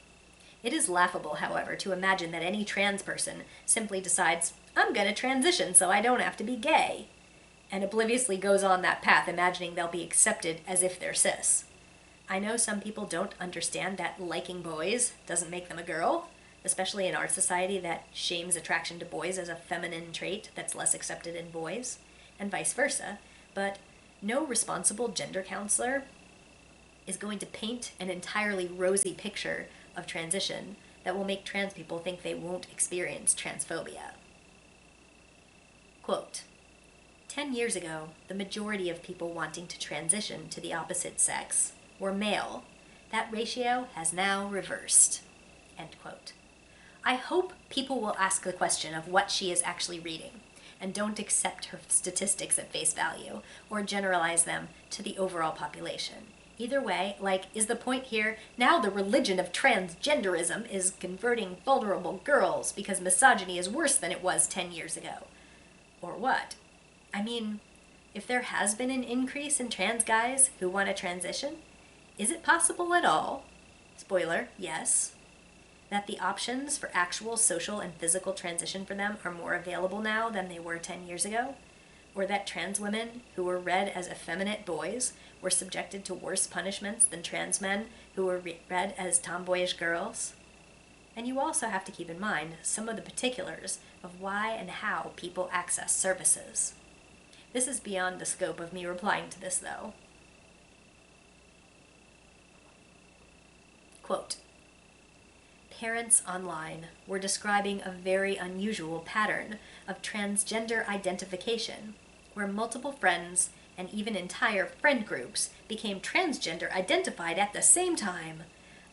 It is laughable, however, to imagine that any trans person simply decides, I'm gonna transition so I don't have to be gay, and obliviously goes on that path imagining they'll be accepted as if they're cis. I know some people don't understand that liking boys doesn't make them a girl, especially in our society that shames attraction to boys as a feminine trait that's less accepted in boys, and vice versa, but no responsible gender counselor is going to paint an entirely rosy picture of transition that will make trans people think they won't experience transphobia. Quote, 10 years ago, the majority of people wanting to transition to the opposite sex were male. That ratio has now reversed. End quote. I hope people will ask the question of what she is actually reading, and don't accept her statistics at face value, or generalize them to the overall population. Either way, is the point here, now the religion of transgenderism is converting vulnerable girls because misogyny is worse than it was 10 years ago? Or what? I mean, if there has been an increase in trans guys who want to transition, is it possible at all, spoiler, yes, that the options for actual social and physical transition for them are more available now than they were 10 years ago? Or that trans women who were read as effeminate boys were subjected to worse punishments than trans men who were read as tomboyish girls? And you also have to keep in mind some of the particulars of why and how people access services. This is beyond the scope of me replying to this, though. Quote, parents online were describing a very unusual pattern of transgender identification, where multiple friends and even entire friend groups became transgender identified at the same time.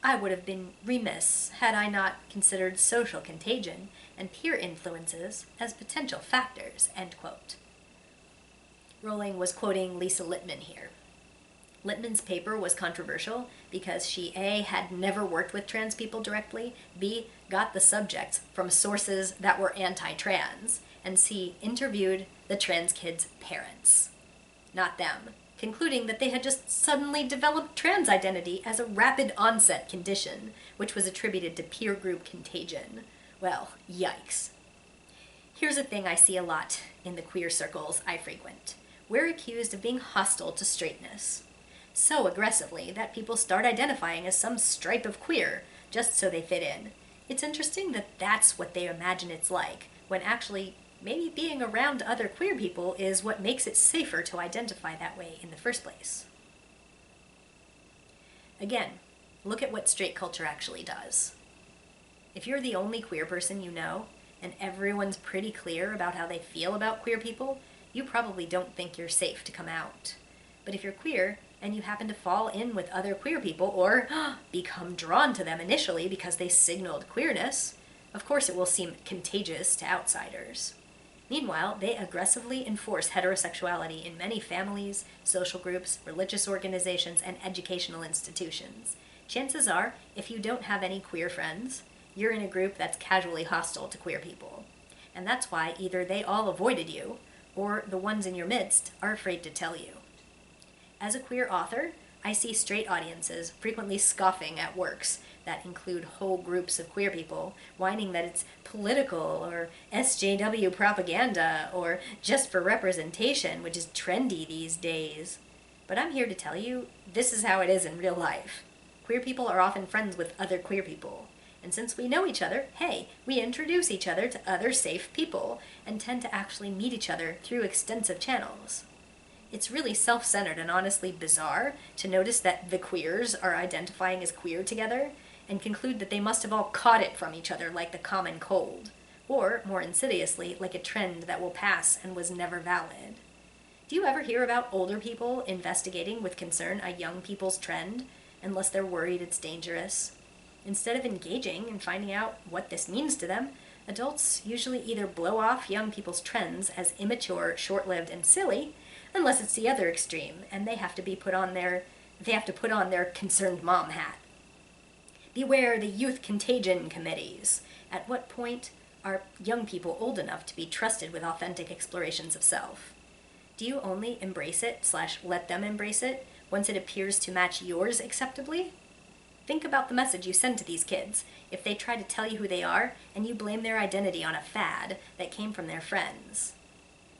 I would have been remiss had I not considered social contagion and peer influences as potential factors, end quote. Rowling was quoting Lisa Littman here. Littman's paper was controversial because she A, had never worked with trans people directly, B, got the subjects from sources that were anti-trans, and C, interviewed the trans kids' parents, not them, concluding that they had just suddenly developed trans identity as a rapid onset condition, which was attributed to peer group contagion. Well, yikes. Here's a thing I see a lot in the queer circles I frequent. We're accused of being hostile to straightness, so aggressively that people start identifying as some stripe of queer just so they fit in. It's interesting that that's what they imagine it's like, when actually maybe being around other queer people is what makes it safer to identify that way in the first place. Again, look at what straight culture actually does. If you're the only queer person you know, and everyone's pretty clear about how they feel about queer people, you probably don't think you're safe to come out. But if you're queer, and you happen to fall in with other queer people, or become drawn to them initially because they signaled queerness, of course it will seem contagious to outsiders. Meanwhile, they aggressively enforce heterosexuality in many families, social groups, religious organizations, and educational institutions. Chances are, if you don't have any queer friends, you're in a group that's casually hostile to queer people. And that's why either they all avoided you, or the ones in your midst are afraid to tell you. As a queer author, I see straight audiences frequently scoffing at works that include whole groups of queer people, whining that it's political or SJW propaganda or just for representation, which is trendy these days. But I'm here to tell you, this is how it is in real life. Queer people are often friends with other queer people, And since we know each other, hey, we introduce each other to other safe people and tend to actually meet each other through extensive channels. It's really self-centered and honestly bizarre to notice that the queers are identifying as queer together and conclude that they must have all caught it from each other like the common cold, or, more insidiously, like a trend that will pass and was never valid. Do you ever hear about older people investigating with concern a young people's trend, unless they're worried it's dangerous? Instead of engaging and finding out what this means to them, adults usually either blow off young people's trends as immature, short-lived, and silly, unless it's the other extreme, and they have to put on their concerned mom hat. Beware the youth contagion committees. At what point are young people old enough to be trusted with authentic explorations of self? Do you only embrace it / let them embrace it once it appears to match yours acceptably? Think about the message you send to these kids if they try to tell you who they are and you blame their identity on a fad that came from their friends.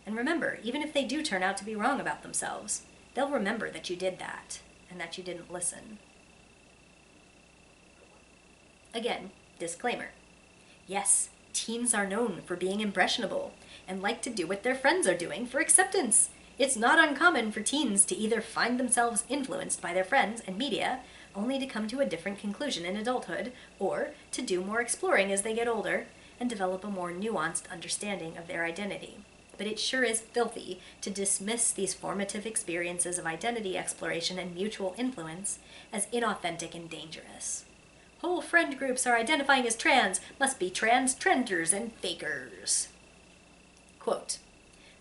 And remember, even if they do turn out to be wrong about themselves, they'll remember that you did that and that you didn't listen. Again, disclaimer. Yes, teens are known for being impressionable and like to do what their friends are doing for acceptance. It's not uncommon for teens to either find themselves influenced by their friends and media only to come to a different conclusion in adulthood, or to do more exploring as they get older and develop a more nuanced understanding of their identity. But it sure is filthy to dismiss these formative experiences of identity exploration and mutual influence as inauthentic and dangerous. Whole friend groups are identifying as trans, must be trans trenders and fakers. Quote,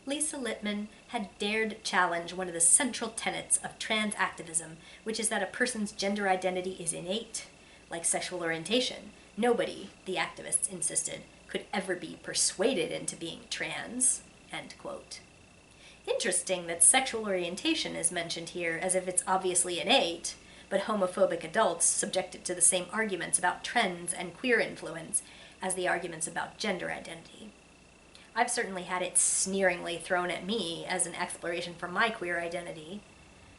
Lisa Littman had dared challenge one of the central tenets of trans activism, which is that a person's gender identity is innate, like sexual orientation. Nobody, the activists insisted, could ever be persuaded into being trans. End quote. Interesting that sexual orientation is mentioned here as if it's obviously innate, but homophobic adults subject it to the same arguments about trends and queer influence as the arguments about gender identity. I've certainly had it sneeringly thrown at me as an exploration for my queer identity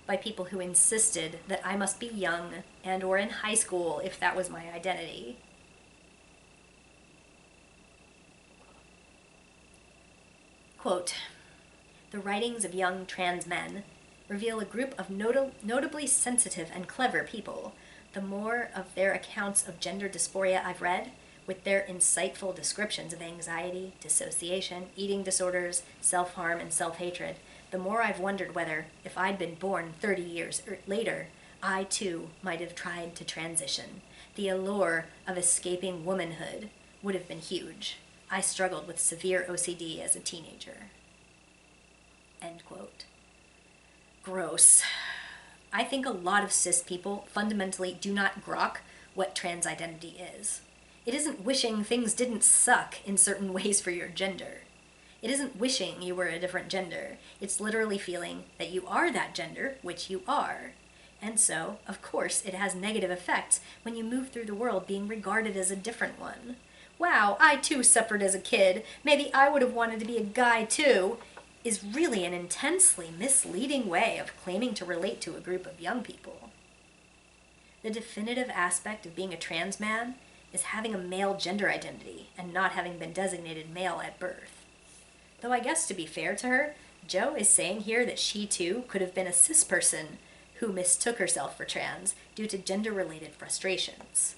by people who insisted that I must be young and or in high school if that was my identity. Quote, the writings of young trans men reveal a group of notably sensitive and clever people. The more of their accounts of gender dysphoria I've read, with their insightful descriptions of anxiety, dissociation, eating disorders, self-harm, and self-hatred, the more I've wondered whether, if I'd been born 30 years later, I too might have tried to transition. The allure of escaping womanhood would have been huge. I struggled with severe OCD as a teenager. End quote. Gross. I think a lot of cis people fundamentally do not grok what trans identity is. It isn't wishing things didn't suck in certain ways for your gender. It isn't wishing you were a different gender. It's literally feeling that you are that gender, which you are. And so, of course, it has negative effects when you move through the world being regarded as a different one. Wow, I too suffered as a kid. Maybe I would have wanted to be a guy too, is really an intensely misleading way of claiming to relate to a group of young people. The definitive aspect of being a trans man is having a male gender identity and not having been designated male at birth. Though I guess to be fair to her, Jo is saying here that she too could have been a cis person who mistook herself for trans due to gender-related frustrations.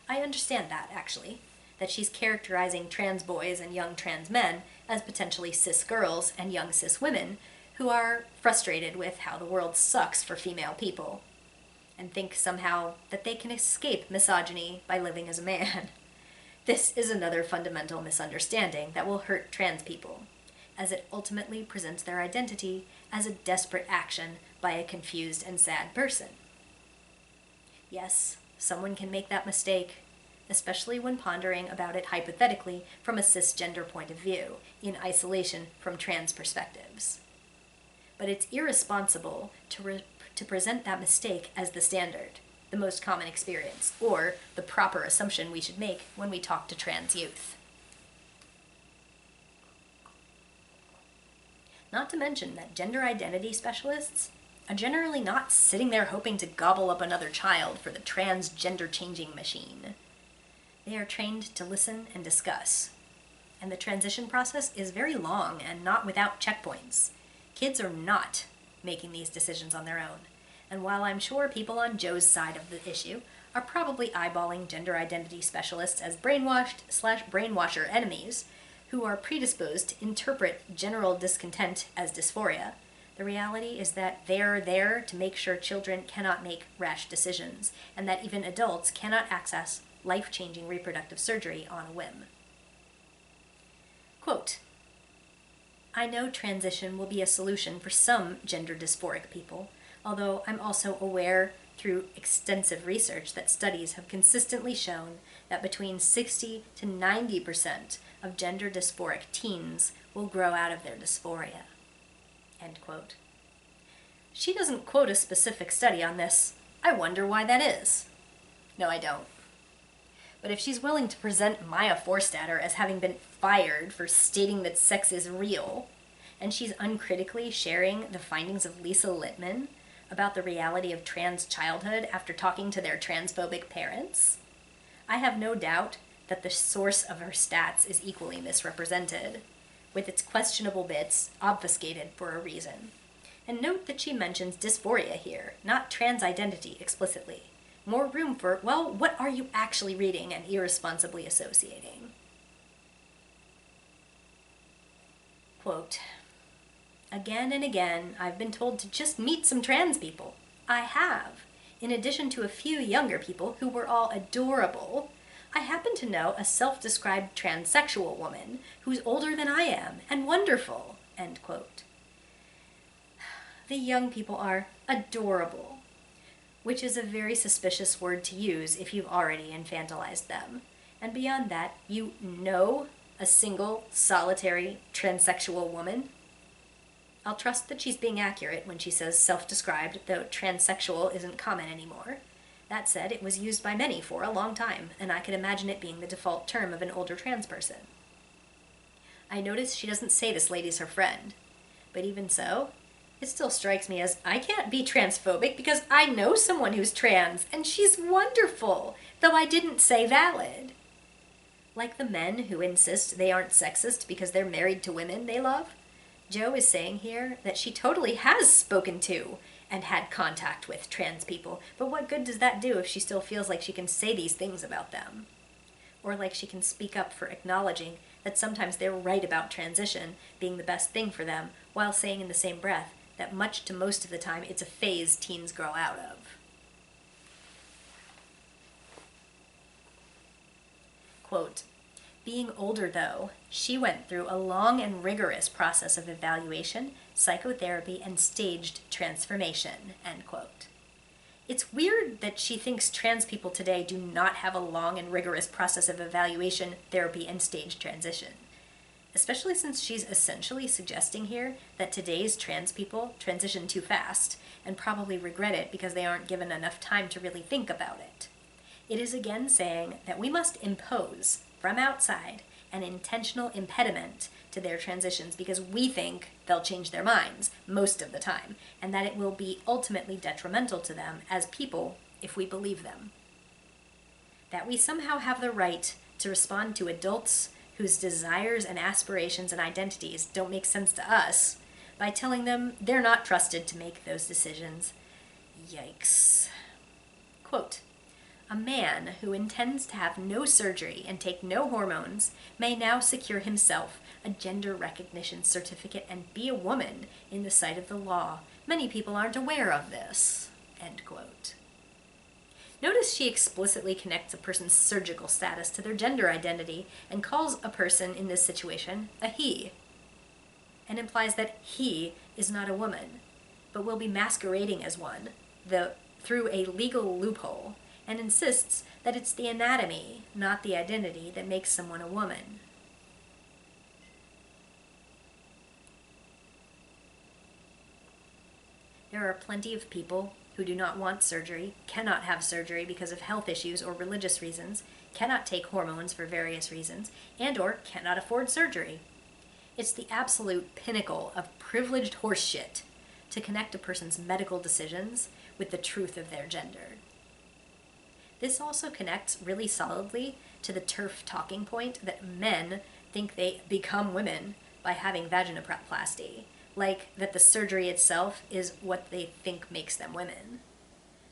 I understand that, actually, that she's characterizing trans boys and young trans men as potentially cis girls and young cis women who are frustrated with how the world sucks for female people, and think somehow that they can escape misogyny by living as a man. This is another fundamental misunderstanding that will hurt trans people, as it ultimately presents their identity as a desperate action by a confused and sad person. Yes, someone can make that mistake, especially when pondering about it hypothetically from a cisgender point of view, in isolation from trans perspectives. But it's irresponsible to present that mistake as the standard, the most common experience, or the proper assumption we should make when we talk to trans youth. Not to mention that gender identity specialists are generally not sitting there hoping to gobble up another child for the transgender changing machine. They are trained to listen and discuss. And the transition process is very long and not without checkpoints. Kids are not making these decisions on their own. And while I'm sure people on Joe's side of the issue are probably eyeballing gender identity specialists as brainwashed/brainwasher enemies who are predisposed to interpret general discontent as dysphoria, the reality is that they're there to make sure children cannot make rash decisions, and that even adults cannot access life-changing reproductive surgery on a whim. Quote, I know transition will be a solution for some gender dysphoric people, although I'm also aware through extensive research that studies have consistently shown that between 60 to 90% of gender dysphoric teens will grow out of their dysphoria. End quote. She doesn't quote a specific study on this. I wonder why that is. No, I don't. But if she's willing to present Maya Forstater as having been fired for stating that sex is real, and she's uncritically sharing the findings of Lisa Littman about the reality of trans childhood after talking to their transphobic parents, I have no doubt that the source of her stats is equally misrepresented, with its questionable bits obfuscated for a reason. And note that she mentions dysphoria here, not trans identity explicitly. More room for, well, what are you actually reading and irresponsibly associating? Quote, again and again, I've been told to just meet some trans people. I have. In addition to a few younger people who were all adorable, I happen to know a self-described transsexual woman who's older than I am and wonderful, end quote. The young people are adorable, which is a very suspicious word to use if you've already infantilized them. And beyond that, you know a single, solitary, transsexual woman? I'll trust that she's being accurate when she says self-described, though transsexual isn't common anymore. That said, it was used by many for a long time, and I could imagine it being the default term of an older trans person. I notice she doesn't say this lady's her friend, but even so, it still strikes me as I can't be transphobic because I know someone who's trans, and she's wonderful, though I didn't say valid. Like the men who insist they aren't sexist because they're married to women they love, Jo is saying here that she totally has spoken to and had contact with trans people, but what good does that do if she still feels like she can say these things about them? Or like she can speak up for acknowledging that sometimes they're right about transition being the best thing for them, while saying in the same breath that much to most of the time it's a phase teens grow out of. Quote, being older though, she went through a long and rigorous process of evaluation, psychotherapy, and staged transformation, end quote. It's weird that she thinks trans people today do not have a long and rigorous process of evaluation, therapy, and staged transition. Especially since she's essentially suggesting here that today's trans people transition too fast and probably regret it because they aren't given enough time to really think about it. It is again saying that we must impose, from outside, an intentional impediment to their transitions because we think they'll change their minds most of the time, and that it will be ultimately detrimental to them as people if we believe them. That we somehow have the right to respond to adults whose desires and aspirations and identities don't make sense to us by telling them they're not trusted to make those decisions. Yikes. Quote, a man who intends to have no surgery and take no hormones may now secure himself a gender recognition certificate and be a woman in the sight of the law. Many people aren't aware of this, end quote. Notice she explicitly connects a person's surgical status to their gender identity and calls a person in this situation a he, and implies that he is not a woman, but will be masquerading as one through a legal loophole, and insists that it's the anatomy, not the identity, that makes someone a woman. There are plenty of people who do not want surgery, cannot have surgery because of health issues or religious reasons, cannot take hormones for various reasons, and/or cannot afford surgery. It's the absolute pinnacle of privileged horseshit to connect a person's medical decisions with the truth of their gender. This also connects really solidly to the TERF talking point that men think they become women by having vaginoplasty, like that the surgery itself is what they think makes them women.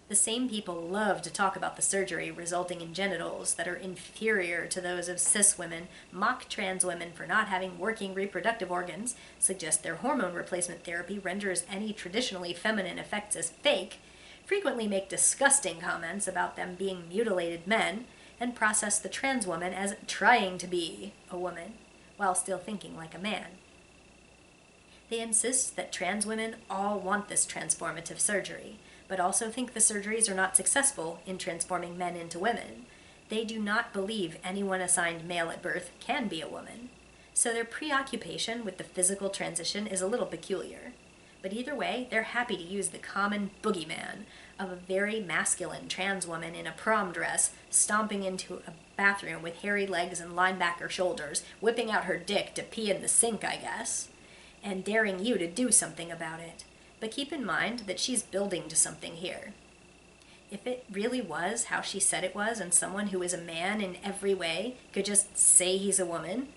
The same people love to talk about the surgery resulting in genitals that are inferior to those of cis women, mock trans women for not having working reproductive organs, suggest their hormone replacement therapy renders any traditionally feminine effects as fake, frequently make disgusting comments about them being mutilated men, and process the trans woman as trying to be a woman, while still thinking like a man. They insist that trans women all want this transformative surgery, but also think the surgeries are not successful in transforming men into women. They do not believe anyone assigned male at birth can be a woman. So their preoccupation with the physical transition is a little peculiar. But either way, they're happy to use the common boogeyman of a very masculine trans woman in a prom dress stomping into a bathroom with hairy legs and linebacker shoulders, whipping out her dick to pee in the sink, I guess, and daring you to do something about it. But keep in mind that she's building to something here. If it really was how she said it was, and someone who is a man in every way could just say he's a woman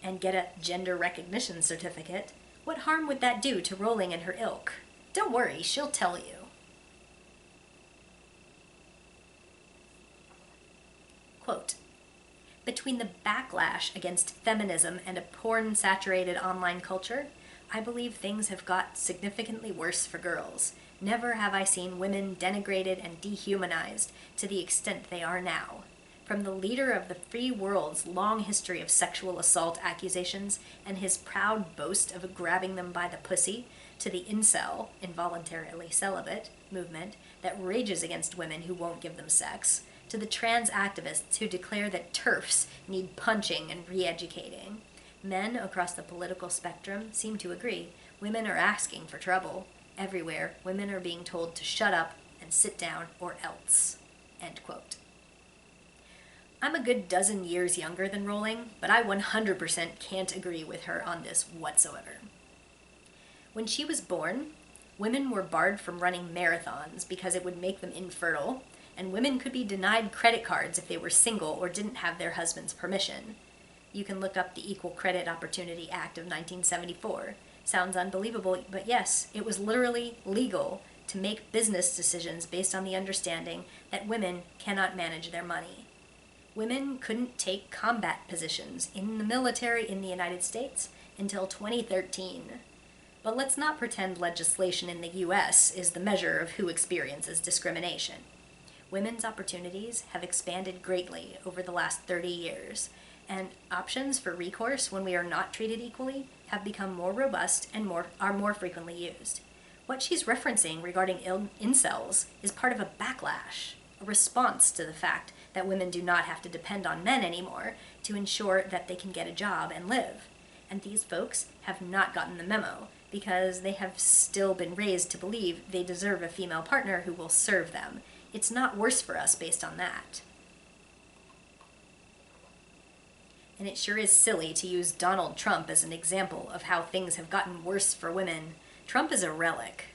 and get a gender recognition certificate, what harm would that do to Rowling and her ilk? Don't worry, she'll tell you. Quote, "Between the backlash against feminism and a porn-saturated online culture, I believe things have got significantly worse for girls. Never have I seen women denigrated and dehumanized to the extent they are now. From the leader of the free world's long history of sexual assault accusations and his proud boast of grabbing them by the pussy, to the incel, involuntarily celibate, movement that rages against women who won't give them sex, to the trans activists who declare that TERFs need punching and re-educating. Men across the political spectrum seem to agree. Women are asking for trouble. Everywhere, women are being told to shut up and sit down or else." End quote. I'm a good dozen years younger than Rowling, but I 100% can't agree with her on this whatsoever. When she was born, women were barred from running marathons because it would make them infertile, and women could be denied credit cards if they were single or didn't have their husband's permission. You can look up the Equal Credit Opportunity Act of 1974. Sounds unbelievable, but yes, it was literally legal to make business decisions based on the understanding that women cannot manage their money. Women couldn't take combat positions in the military in the United States until 2013. But let's not pretend legislation in the US is the measure of who experiences discrimination. Women's opportunities have expanded greatly over the last 30 years, and options for recourse when we are not treated equally have become more robust and are more frequently used. What she's referencing regarding incels is part of a backlash, a response to the fact that women do not have to depend on men anymore to ensure that they can get a job and live. And these folks have not gotten the memo because they have still been raised to believe they deserve a female partner who will serve them. It's not worse for us based on that. And it sure is silly to use Donald Trump as an example of how things have gotten worse for women. Trump is a relic.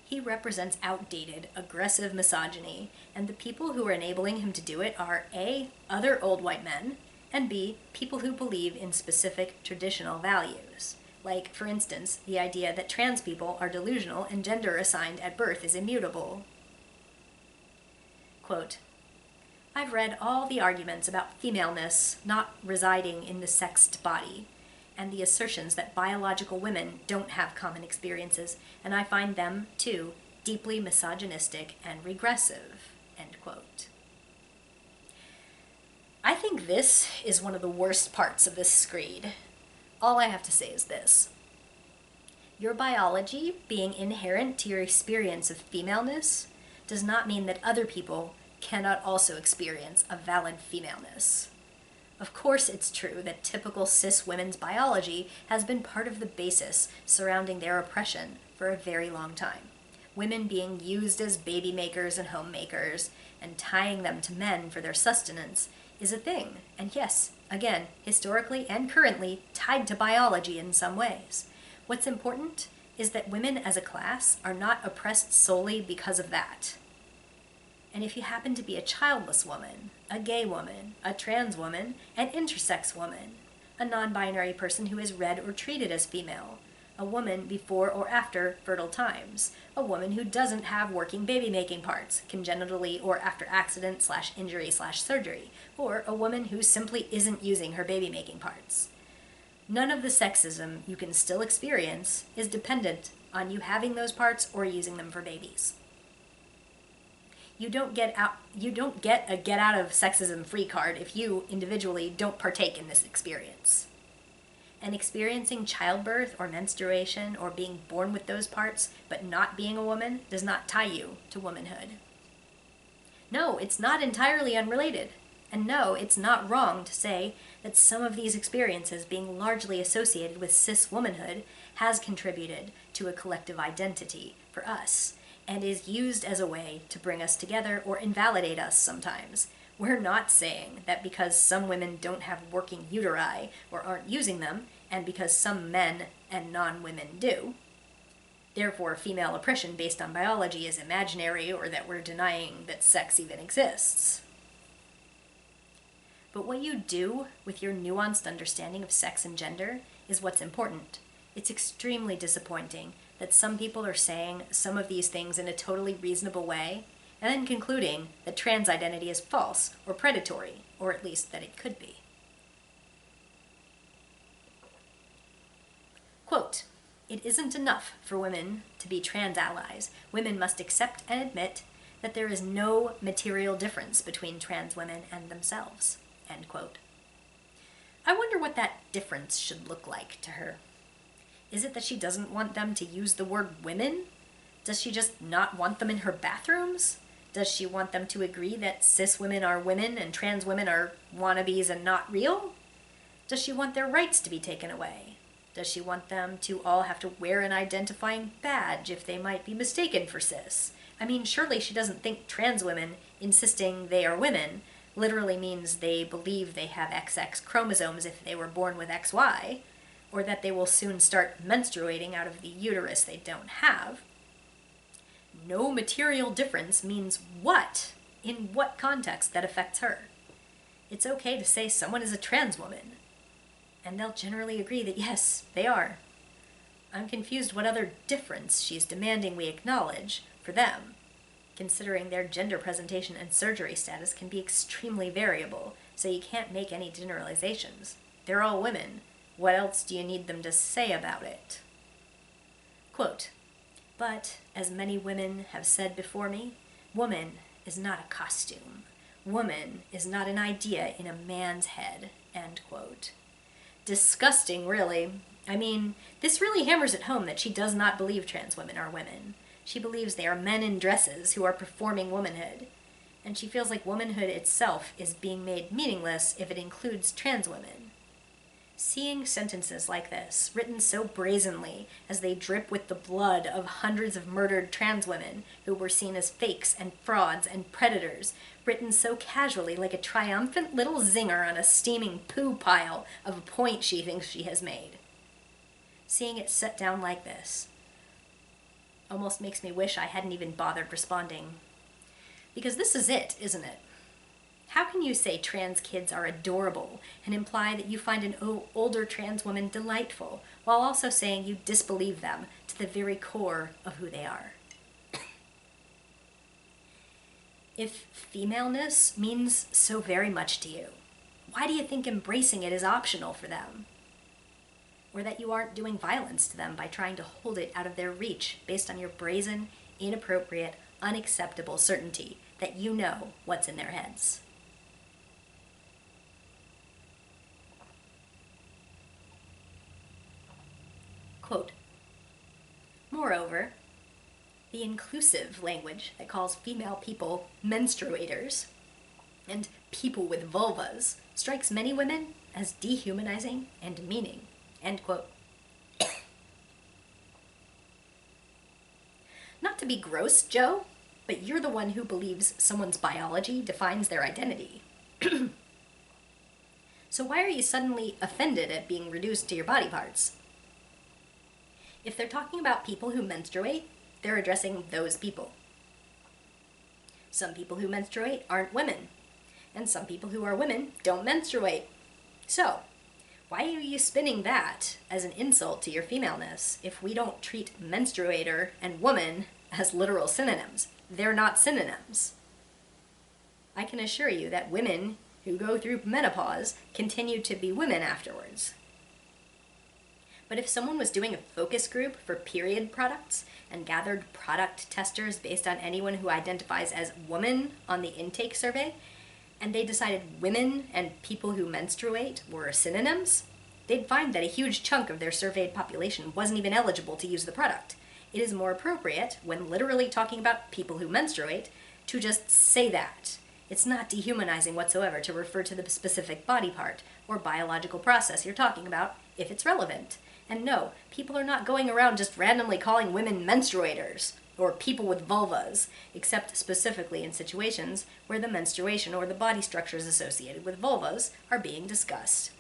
He represents outdated, aggressive misogyny, and the people who are enabling him to do it are A, other old white men, and B, people who believe in specific traditional values. Like, for instance, the idea that trans people are delusional and gender assigned at birth is immutable. Quote, "I've read all the arguments about femaleness not residing in the sexed body, and the assertions that biological women don't have common experiences, and I find them, too, deeply misogynistic and regressive." End quote. I think this is one of the worst parts of this screed. All I have to say is this. Your biology being inherent to your experience of femaleness does not mean that other people cannot also experience a valid femaleness. Of course it's true that typical cis women's biology has been part of the basis surrounding their oppression for a very long time. Women being used as baby makers and homemakers and tying them to men for their sustenance is a thing, and yes, again, historically and currently tied to biology in some ways. What's important is that women as a class are not oppressed solely because of that. And if you happen to be a childless woman, a gay woman, a trans woman, an intersex woman, a non-binary person who is read or treated as female, a woman before or after fertile times, a woman who doesn't have working baby-making parts, congenitally or after accident/injury/surgery, or a woman who simply isn't using her baby-making parts. None of the sexism you can still experience is dependent on you having those parts or using them for babies. You don't get a get out of sexism free card if you individually don't partake in this experience. And experiencing childbirth or menstruation or being born with those parts but not being a woman does not tie you to womanhood. No, it's not entirely unrelated. And no, it's not wrong to say that some of these experiences being largely associated with cis womanhood has contributed to a collective identity for us and is used as a way to bring us together or invalidate us sometimes. We're not saying that because some women don't have working uteri or aren't using them, and because some men and non-women do, therefore female oppression based on biology is imaginary or that we're denying that sex even exists. But what you do with your nuanced understanding of sex and gender is what's important. It's extremely disappointing that some people are saying some of these things in a totally reasonable way, and then concluding that trans identity is false or predatory, or at least that it could be. Quote, "It isn't enough for women to be trans allies. Women must accept and admit that there is no material difference between trans women and themselves." End quote. I wonder what that difference should look like to her. Is it that she doesn't want them to use the word women? Does she just not want them in her bathrooms? Does she want them to agree that cis women are women and trans women are wannabes and not real? Does she want their rights to be taken away? Does she want them to all have to wear an identifying badge if they might be mistaken for cis? I mean, surely she doesn't think trans women insisting they are women literally means they believe they have XX chromosomes if they were born with XY, or that they will soon start menstruating out of the uterus they don't have. No material difference means what? In what context that affects her? It's okay to say someone is a trans woman, and they'll generally agree that yes, they are. I'm confused what other difference she's demanding we acknowledge for them, considering their gender presentation and surgery status can be extremely variable, so you can't make any generalizations. They're all women. What else do you need them to say about it? Quote, "But, as many women have said before me, woman is not a costume. Woman is not an idea in a man's head." End quote. Disgusting, really. I mean, this really hammers it home that she does not believe trans women are women. She believes they are men in dresses who are performing womanhood, and she feels like womanhood itself is being made meaningless if it includes trans women. Seeing sentences like this, written so brazenly as they drip with the blood of hundreds of murdered trans women who were seen as fakes and frauds and predators, written so casually like a triumphant little zinger on a steaming poo pile of a point she thinks she has made. Seeing it set down like this almost makes me wish I hadn't even bothered responding. Because this is it, isn't it? How can you say trans kids are adorable and imply that you find an older trans woman delightful, while also saying you disbelieve them to the very core of who they are? If femaleness means so very much to you, why do you think embracing it is optional for them? Or that you aren't doing violence to them by trying to hold it out of their reach based on your brazen, inappropriate, unacceptable certainty that you know what's in their heads? Quote, "Moreover, the inclusive language that calls female people menstruators and people with vulvas strikes many women as dehumanizing and demeaning." End quote. Not to be gross, Joe, but you're the one who believes someone's biology defines their identity. So why are you suddenly offended at being reduced to your body parts? If they're talking about people who menstruate, they're addressing those people. Some people who menstruate aren't women, and some people who are women don't menstruate. So, why are you spinning that as an insult to your femaleness if we don't treat menstruator and woman as literal synonyms? They're not synonyms. I can assure you that women who go through menopause continue to be women afterwards. But if someone was doing a focus group for period products and gathered product testers based on anyone who identifies as woman on the intake survey, and they decided women and people who menstruate were synonyms, they'd find that a huge chunk of their surveyed population wasn't even eligible to use the product. It is more appropriate, when literally talking about people who menstruate, to just say that. It's not dehumanizing whatsoever to refer to the specific body part or biological process you're talking about if it's relevant. And no, people are not going around just randomly calling women menstruators or people with vulvas, except specifically in situations where the menstruation or the body structures associated with vulvas are being discussed.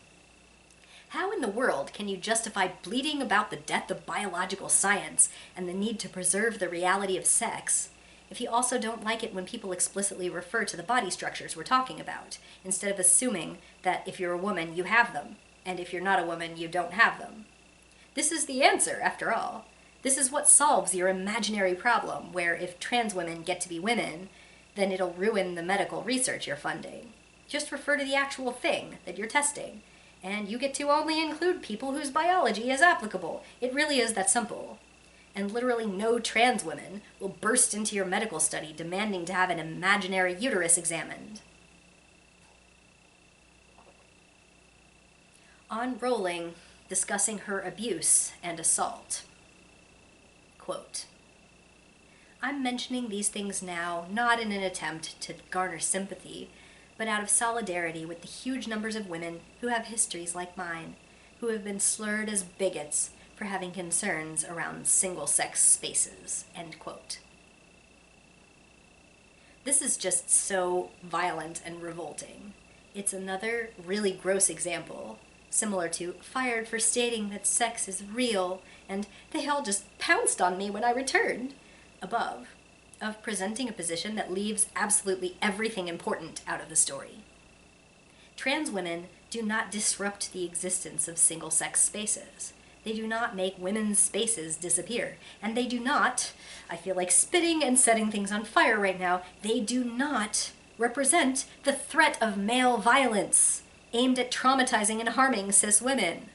How in the world can you justify bleating about the death of biological science and the need to preserve the reality of sex if you also don't like it when people explicitly refer to the body structures we're talking about, instead of assuming that if you're a woman, you have them, and if you're not a woman, you don't have them? This is the answer, after all. This is what solves your imaginary problem, where if trans women get to be women, then it'll ruin the medical research you're funding. Just refer to the actual thing that you're testing, and you get to only include people whose biology is applicable. It really is that simple. And literally no trans women will burst into your medical study demanding to have an imaginary uterus examined. On Rowling, discussing her abuse and assault. Quote, "I'm mentioning these things now not in an attempt to garner sympathy, but out of solidarity with the huge numbers of women who have histories like mine, who have been slurred as bigots for having concerns around single-sex spaces." End quote. This is just so violent and revolting. It's another really gross example, similar to "fired for stating that sex is real," and "they all just pounced on me when I returned," above, of presenting a position that leaves absolutely everything important out of the story. Trans women do not disrupt the existence of single-sex spaces. They do not make women's spaces disappear. And they do not, I feel like spitting and setting things on fire right now, they do not represent the threat of male violence aimed at traumatizing and harming cis women.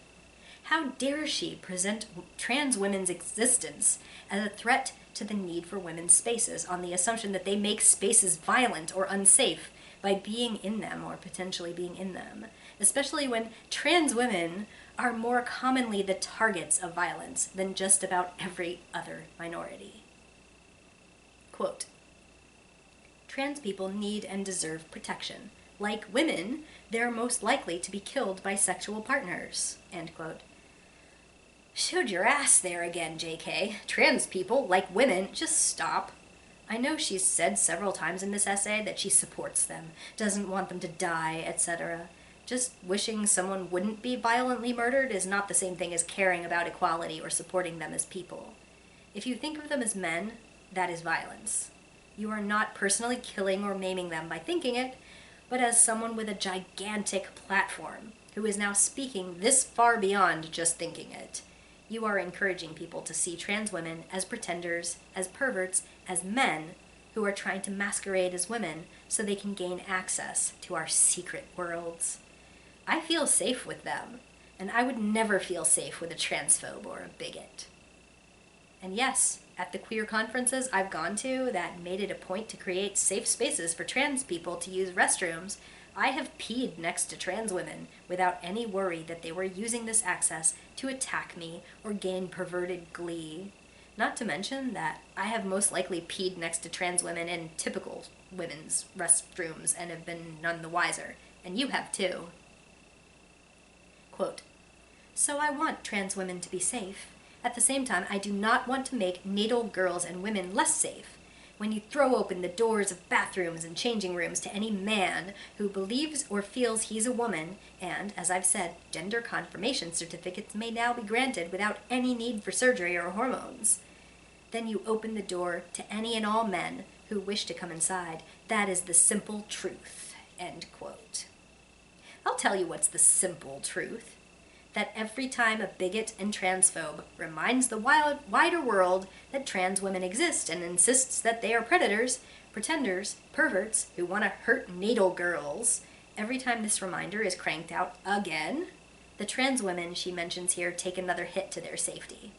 How dare she present trans women's existence as a threat to the need for women's spaces on the assumption that they make spaces violent or unsafe by being in them or potentially being in them, especially when trans women are more commonly the targets of violence than just about every other minority. Quote, "Trans people need and deserve protection. Like women, they're most likely to be killed by sexual partners." End quote. Showed your ass there again, JK. Trans people, like women, just stop. I know she's said several times in this essay that she supports them, doesn't want them to die, etc. Just wishing someone wouldn't be violently murdered is not the same thing as caring about equality or supporting them as people. If you think of them as men, that is violence. You are not personally killing or maiming them by thinking it, but as someone with a gigantic platform who is now speaking this far beyond just thinking it. You are encouraging people to see trans women as pretenders, as perverts, as men who are trying to masquerade as women so they can gain access to our secret worlds. I feel safe with them, and I would never feel safe with a transphobe or a bigot. And yes, at the queer conferences I've gone to that made it a point to create safe spaces for trans people to use restrooms, I have peed next to trans women without any worry that they were using this access to attack me or gain perverted glee. Not to mention that I have most likely peed next to trans women in typical women's restrooms and have been none the wiser, and you have too. Quote, "So I want trans women to be safe. At the same time, I do not want to make natal girls and women less safe. when you throw open the doors of bathrooms and changing rooms to any man who believes or feels he's a woman, and, as I've said, gender confirmation certificates may now be granted without any need for surgery or hormones, then you open the door to any and all men who wish to come inside. That is the simple truth." End quote. I'll tell you what's the simple truth. That every time a bigot and transphobe reminds the wider world that trans women exist and insists that they are predators, pretenders, perverts who want to hurt needle girls, every time this reminder is cranked out again, the trans women she mentions here take another hit to their safety.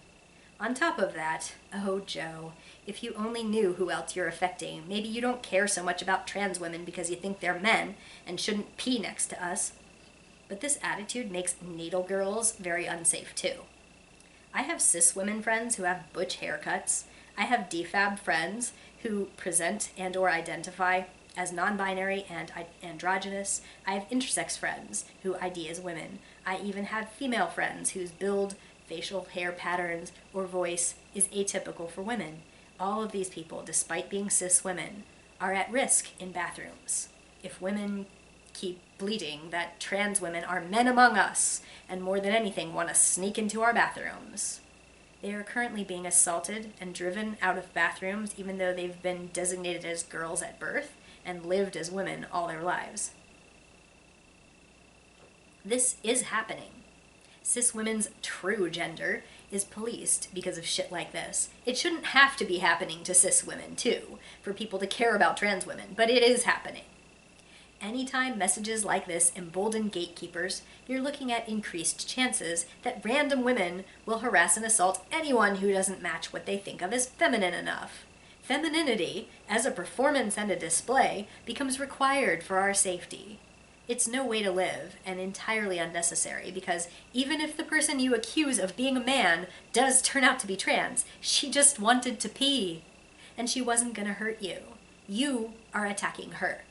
On top of that, oh Joe, if you only knew who else you're affecting, maybe you don't care so much about trans women because you think they're men and shouldn't pee next to us. But this attitude makes needle girls very unsafe too. I have cis women friends who have butch haircuts. I have defab friends who present and or identify as non-binary and androgynous. I have intersex friends who ID as women. I even have female friends whose build, facial hair patterns, or voice is atypical for women. All of these people, despite being cis women, are at risk in bathrooms. If women keep bleating that trans women are men among us and more than anything want to sneak into our bathrooms, they are currently being assaulted and driven out of bathrooms even though they've been designated as girls at birth and lived as women all their lives. This is happening. Cis women's true gender is policed because of shit like this. It shouldn't have to be happening to cis women too, for people to care about trans women, but it is happening. Anytime messages like this embolden gatekeepers, you're looking at increased chances that random women will harass and assault anyone who doesn't match what they think of as feminine enough. Femininity, as a performance and a display, becomes required for our safety. It's no way to live, and entirely unnecessary, because even if the person you accuse of being a man does turn out to be trans, she just wanted to pee, and she wasn't gonna hurt you. You are attacking her.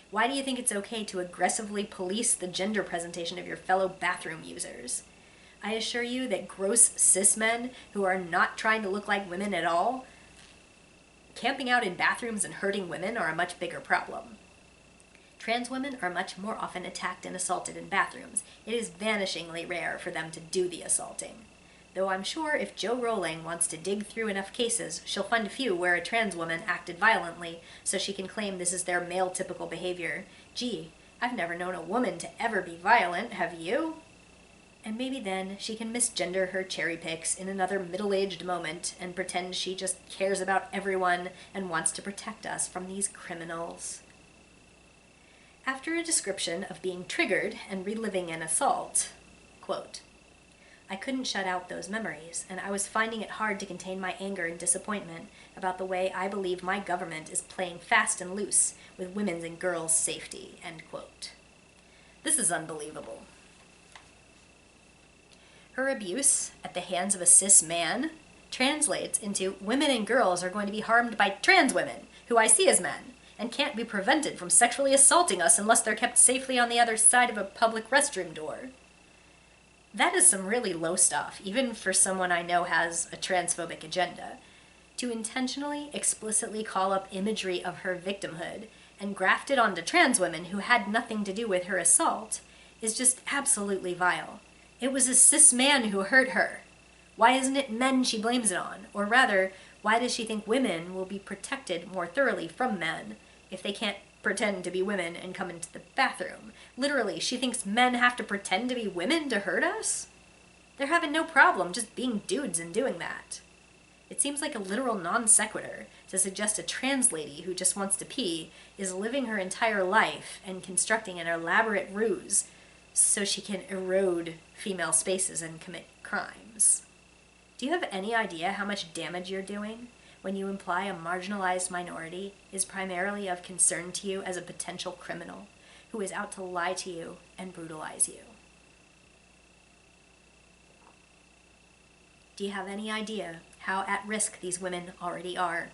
Why do you think it's okay to aggressively police the gender presentation of your fellow bathroom users? I assure you that gross cis men who are not trying to look like women at all, camping out in bathrooms and hurting women are a much bigger problem. Trans women are much more often attacked and assaulted in bathrooms. It is vanishingly rare for them to do the assaulting. Though I'm sure if Jo Rowling wants to dig through enough cases, she'll find a few where a trans woman acted violently, so she can claim this is their male typical behavior. Gee, I've never known a woman to ever be violent, have you? And maybe then she can misgender her cherry picks in another middle-aged moment and pretend she just cares about everyone and wants to protect us from these criminals. After a description of being triggered and reliving an assault, quote, "I couldn't shut out those memories, and I was finding it hard to contain my anger and disappointment about the way I believe my government is playing fast and loose with women's and girls' safety," end quote. This is unbelievable. Her abuse at the hands of a cis man translates into women and girls are going to be harmed by trans women, who I see as men, and can't be prevented from sexually assaulting us unless they're kept safely on the other side of a public restroom door. That is some really low stuff, even for someone I know has a transphobic agenda. To intentionally, explicitly call up imagery of her victimhood and graft it onto trans women who had nothing to do with her assault is just absolutely vile. It was a cis man who hurt her. Why isn't it men she blames it on? Or rather, why does she think women will be protected more thoroughly from men if they can't pretend to be women and come into the bathroom? Literally, she thinks men have to pretend to be women to hurt us? They're having no problem just being dudes and doing that. It seems like a literal non sequitur to suggest a trans lady who just wants to pee is living her entire life and constructing an elaborate ruse so she can erode female spaces and commit crimes. Do you have any idea how much damage you're doing when you imply a marginalized minority is primarily of concern to you as a potential criminal who is out to lie to you and brutalize you? Do you have any idea how at risk these women already are?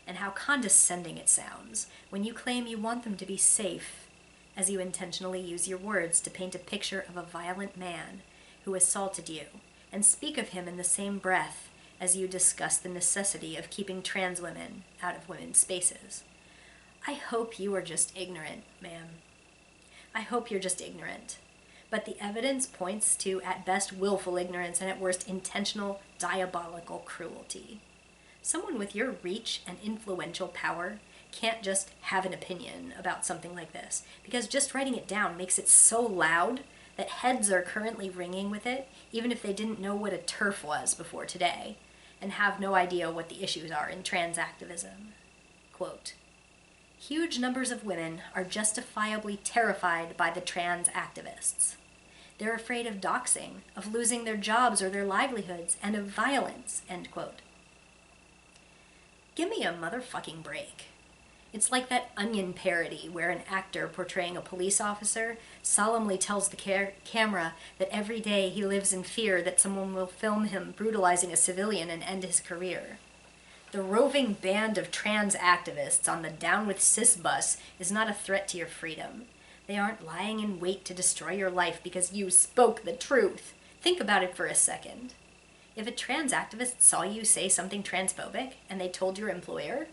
And how condescending it sounds when you claim you want them to be safe, as you intentionally use your words to paint a picture of a violent man who assaulted you, and speak of him in the same breath as you discuss the necessity of keeping trans women out of women's spaces. I hope you are just ignorant, ma'am. I hope you're just ignorant. But the evidence points to, at best, willful ignorance and at worst, intentional, diabolical cruelty. Someone with your reach and influential power can't just have an opinion about something like this, because just writing it down makes it so loud that heads are currently ringing with it, even if they didn't know what a TERF was before today, and have no idea what the issues are in trans activism. Quote, "Huge numbers of women are justifiably terrified by the trans activists. They're afraid of doxing, of losing their jobs or their livelihoods, and of violence," end quote. Give me a motherfucking break. It's like that Onion parody where an actor portraying a police officer solemnly tells the camera that every day he lives in fear that someone will film him brutalizing a civilian and end his career. The roving band of trans activists on the Down with Cis bus is not a threat to your freedom. They aren't lying in wait to destroy your life because you spoke the truth. Think about it for a second. If a trans activist saw you say something transphobic and they told your employer,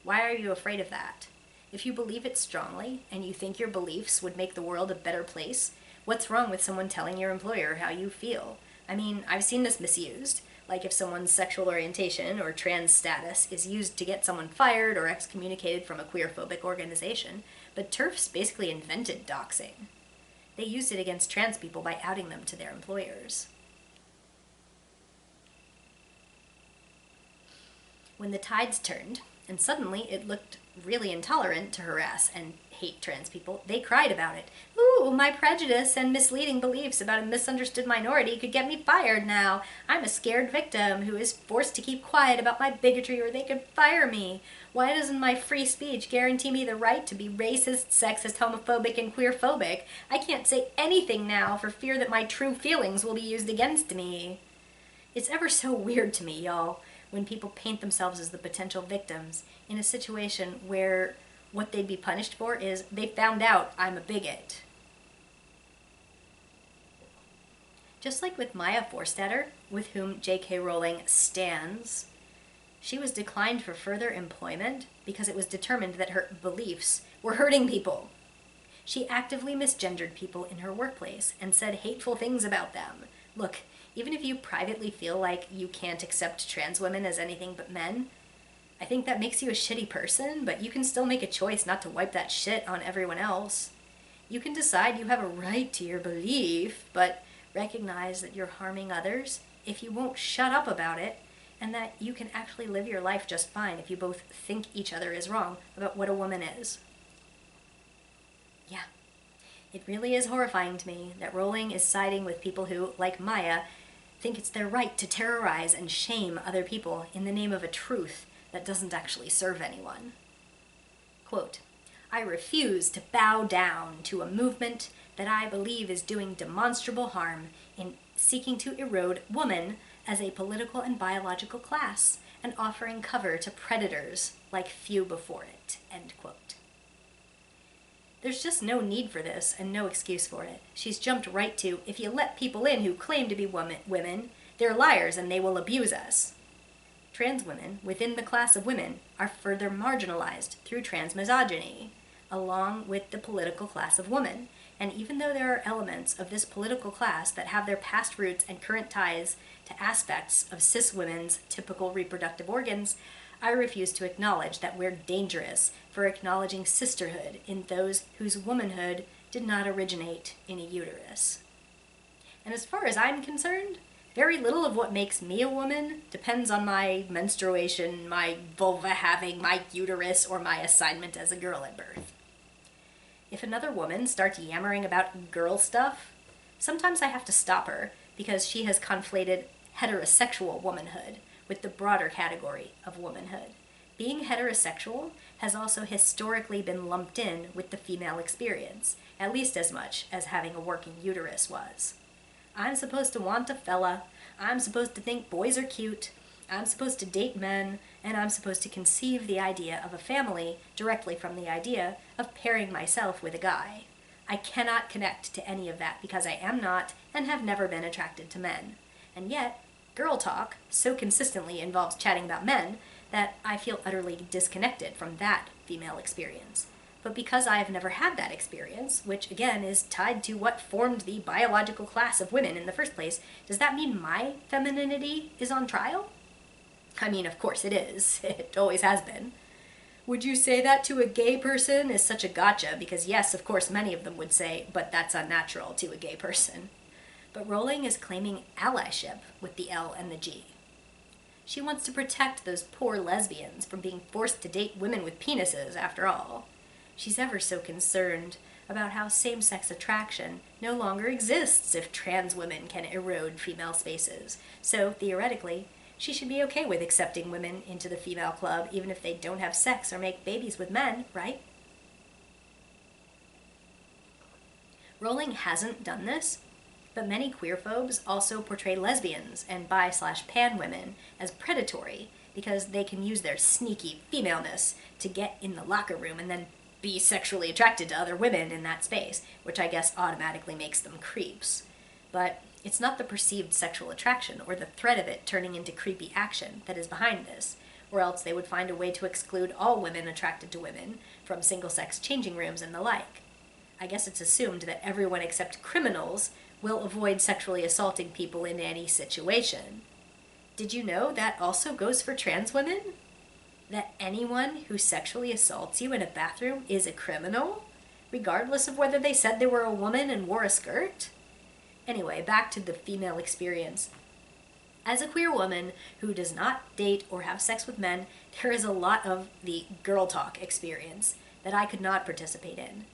why are you afraid of that? If you believe it strongly and you think your beliefs would make the world a better place, what's wrong with someone telling your employer how you feel? I mean, I've seen this misused. Like if someone's sexual orientation or trans status is used to get someone fired or excommunicated from a queerphobic organization, but TERFs basically invented doxing. They used it against trans people by outing them to their employers. When the tides turned, and suddenly it looked really intolerant to harass and hate trans people, they cried about it. "Ooh, my prejudice and misleading beliefs about a misunderstood minority could get me fired now. I'm a scared victim who is forced to keep quiet about my bigotry or they could fire me. Why doesn't my free speech guarantee me the right to be racist, sexist, homophobic, and queerphobic? I can't say anything now for fear that my true feelings will be used against me." It's ever so weird to me, y'all, when people paint themselves as the potential victims in a situation where what they'd be punished for is they found out I'm a bigot. Just like with Maya Forstater, with whom J.K. Rowling stands, she was declined for further employment because it was determined that her beliefs were hurting people. She actively misgendered people in her workplace and said hateful things about them. Look, even if you privately feel like you can't accept trans women as anything but men, I think that makes you a shitty person, but you can still make a choice not to wipe that shit on everyone else. You can decide you have a right to your belief, but recognize that you're harming others if you won't shut up about it, and that you can actually live your life just fine if you both think each other is wrong about what a woman is. Yeah, it really is horrifying to me that Rowling is siding with people who, like Maya, think it's their right to terrorize and shame other people in the name of a truth that doesn't actually serve anyone. Quote, "I refuse to bow down to a movement that I believe is doing demonstrable harm in seeking to erode woman as a political and biological class and offering cover to predators like few before it," end quote. There's just no need for this and no excuse for it. She's jumped right to, if you let people in who claim to be women, they're liars and they will abuse us. Trans women, within the class of women, are further marginalized through transmisogyny, along with the political class of women. And even though there are elements of this political class that have their past roots and current ties to aspects of cis women's typical reproductive organs, I refuse to acknowledge that we're dangerous for acknowledging sisterhood in those whose womanhood did not originate in a uterus. And as far as I'm concerned, very little of what makes me a woman depends on my menstruation, my vulva having, my uterus, or my assignment as a girl at birth. If another woman starts yammering about girl stuff, sometimes I have to stop her because she has conflated heterosexual womanhood with the broader category of womanhood. Being heterosexual has also historically been lumped in with the female experience, at least as much as having a working uterus was. I'm supposed to want a fella, I'm supposed to think boys are cute, I'm supposed to date men, and I'm supposed to conceive the idea of a family directly from the idea of pairing myself with a guy. I cannot connect to any of that because I am not and have never been attracted to men. And yet, Girl talk so consistently involves chatting about men that I feel utterly disconnected from that female experience. But because I have never had that experience, which again is tied to what formed the biological class of women in the first place, does that mean my femininity is on trial? I mean, of course it is. It always has been. Would you say that to a gay person is such a gotcha, because yes, of course, many of them would say, but that's unnatural to a gay person. But Rowling is claiming allyship with the L and the G. She wants to protect those poor lesbians from being forced to date women with penises, after all. She's ever so concerned about how same-sex attraction no longer exists if trans women can erode female spaces. So, theoretically, she should be okay with accepting women into the female club even if they don't have sex or make babies with men, right? Rowling hasn't done this, but many queerphobes also portray lesbians and bi/pan women as predatory because they can use their sneaky femaleness to get in the locker room and then be sexually attracted to other women in that space, which I guess automatically makes them creeps. But it's not the perceived sexual attraction or the threat of it turning into creepy action that is behind this, or else they would find a way to exclude all women attracted to women from single-sex changing rooms and the like. I guess it's assumed that everyone except criminals will avoid sexually assaulting people in any situation. Did you know that also goes for trans women? That anyone who sexually assaults you in a bathroom is a criminal, regardless of whether they said they were a woman and wore a skirt? Anyway, back to the female experience. As a queer woman who does not date or have sex with men, there is a lot of the girl talk experience that I could not participate in.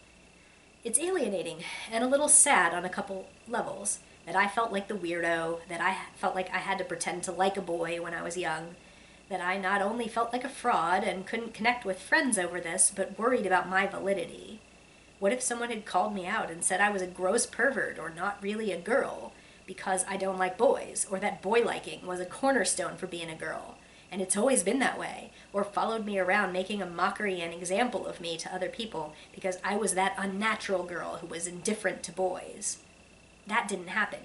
It's alienating and a little sad on a couple levels, that I felt like the weirdo, that I felt like I had to pretend to like a boy when I was young, that I not only felt like a fraud and couldn't connect with friends over this, but worried about my validity. What if someone had called me out and said I was a gross pervert or not really a girl because I don't like boys, or that boy liking was a cornerstone for being a girl, and it's always been that way, or followed me around making a mockery and example of me to other people because I was that unnatural girl who was indifferent to boys. That didn't happen.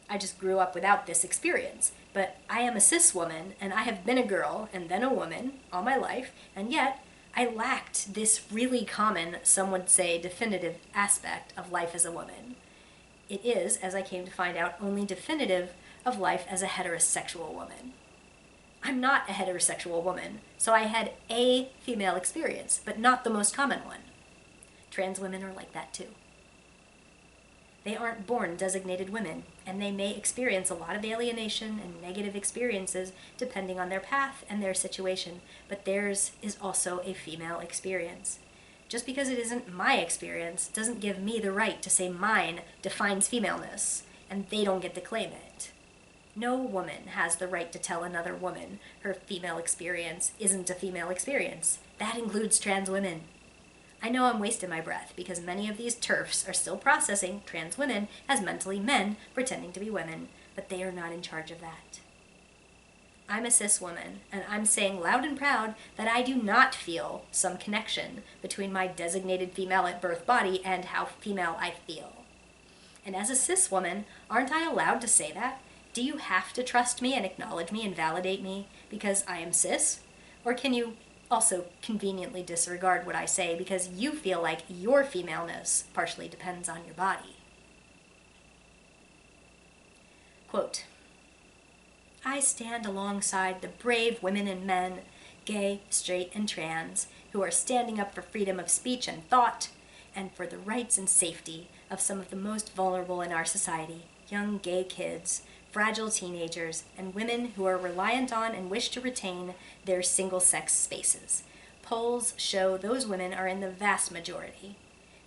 I just grew up without this experience. But I am a cis woman, and I have been a girl and then a woman all my life, and yet I lacked this really common, some would say definitive, aspect of life as a woman. It is, as I came to find out, only definitive of life as a heterosexual woman. I'm not a heterosexual woman, so I had a female experience, but not the most common one. Trans women are like that too. They aren't born designated women, and they may experience a lot of alienation and negative experiences depending on their path and their situation, but theirs is also a female experience. Just because it isn't my experience doesn't give me the right to say mine defines femaleness, and they don't get to claim it. No woman has the right to tell another woman her female experience isn't a female experience. That includes trans women. I know I'm wasting my breath because many of these TERFs are still processing trans women as mentally men pretending to be women, but they are not in charge of that. I'm a cis woman, and I'm saying loud and proud that I do not feel some connection between my designated female at birth body and how female I feel. And as a cis woman, aren't I allowed to say that? Do you have to trust me and acknowledge me and validate me because I am cis? Or can you also conveniently disregard what I say because you feel like your femaleness partially depends on your body? Quote, I stand alongside the brave women and men, gay, straight, and trans, who are standing up for freedom of speech and thought, and for the rights and safety of some of the most vulnerable in our society, young gay kids, fragile teenagers, and women who are reliant on and wish to retain their single-sex spaces. Polls show those women are in the vast majority,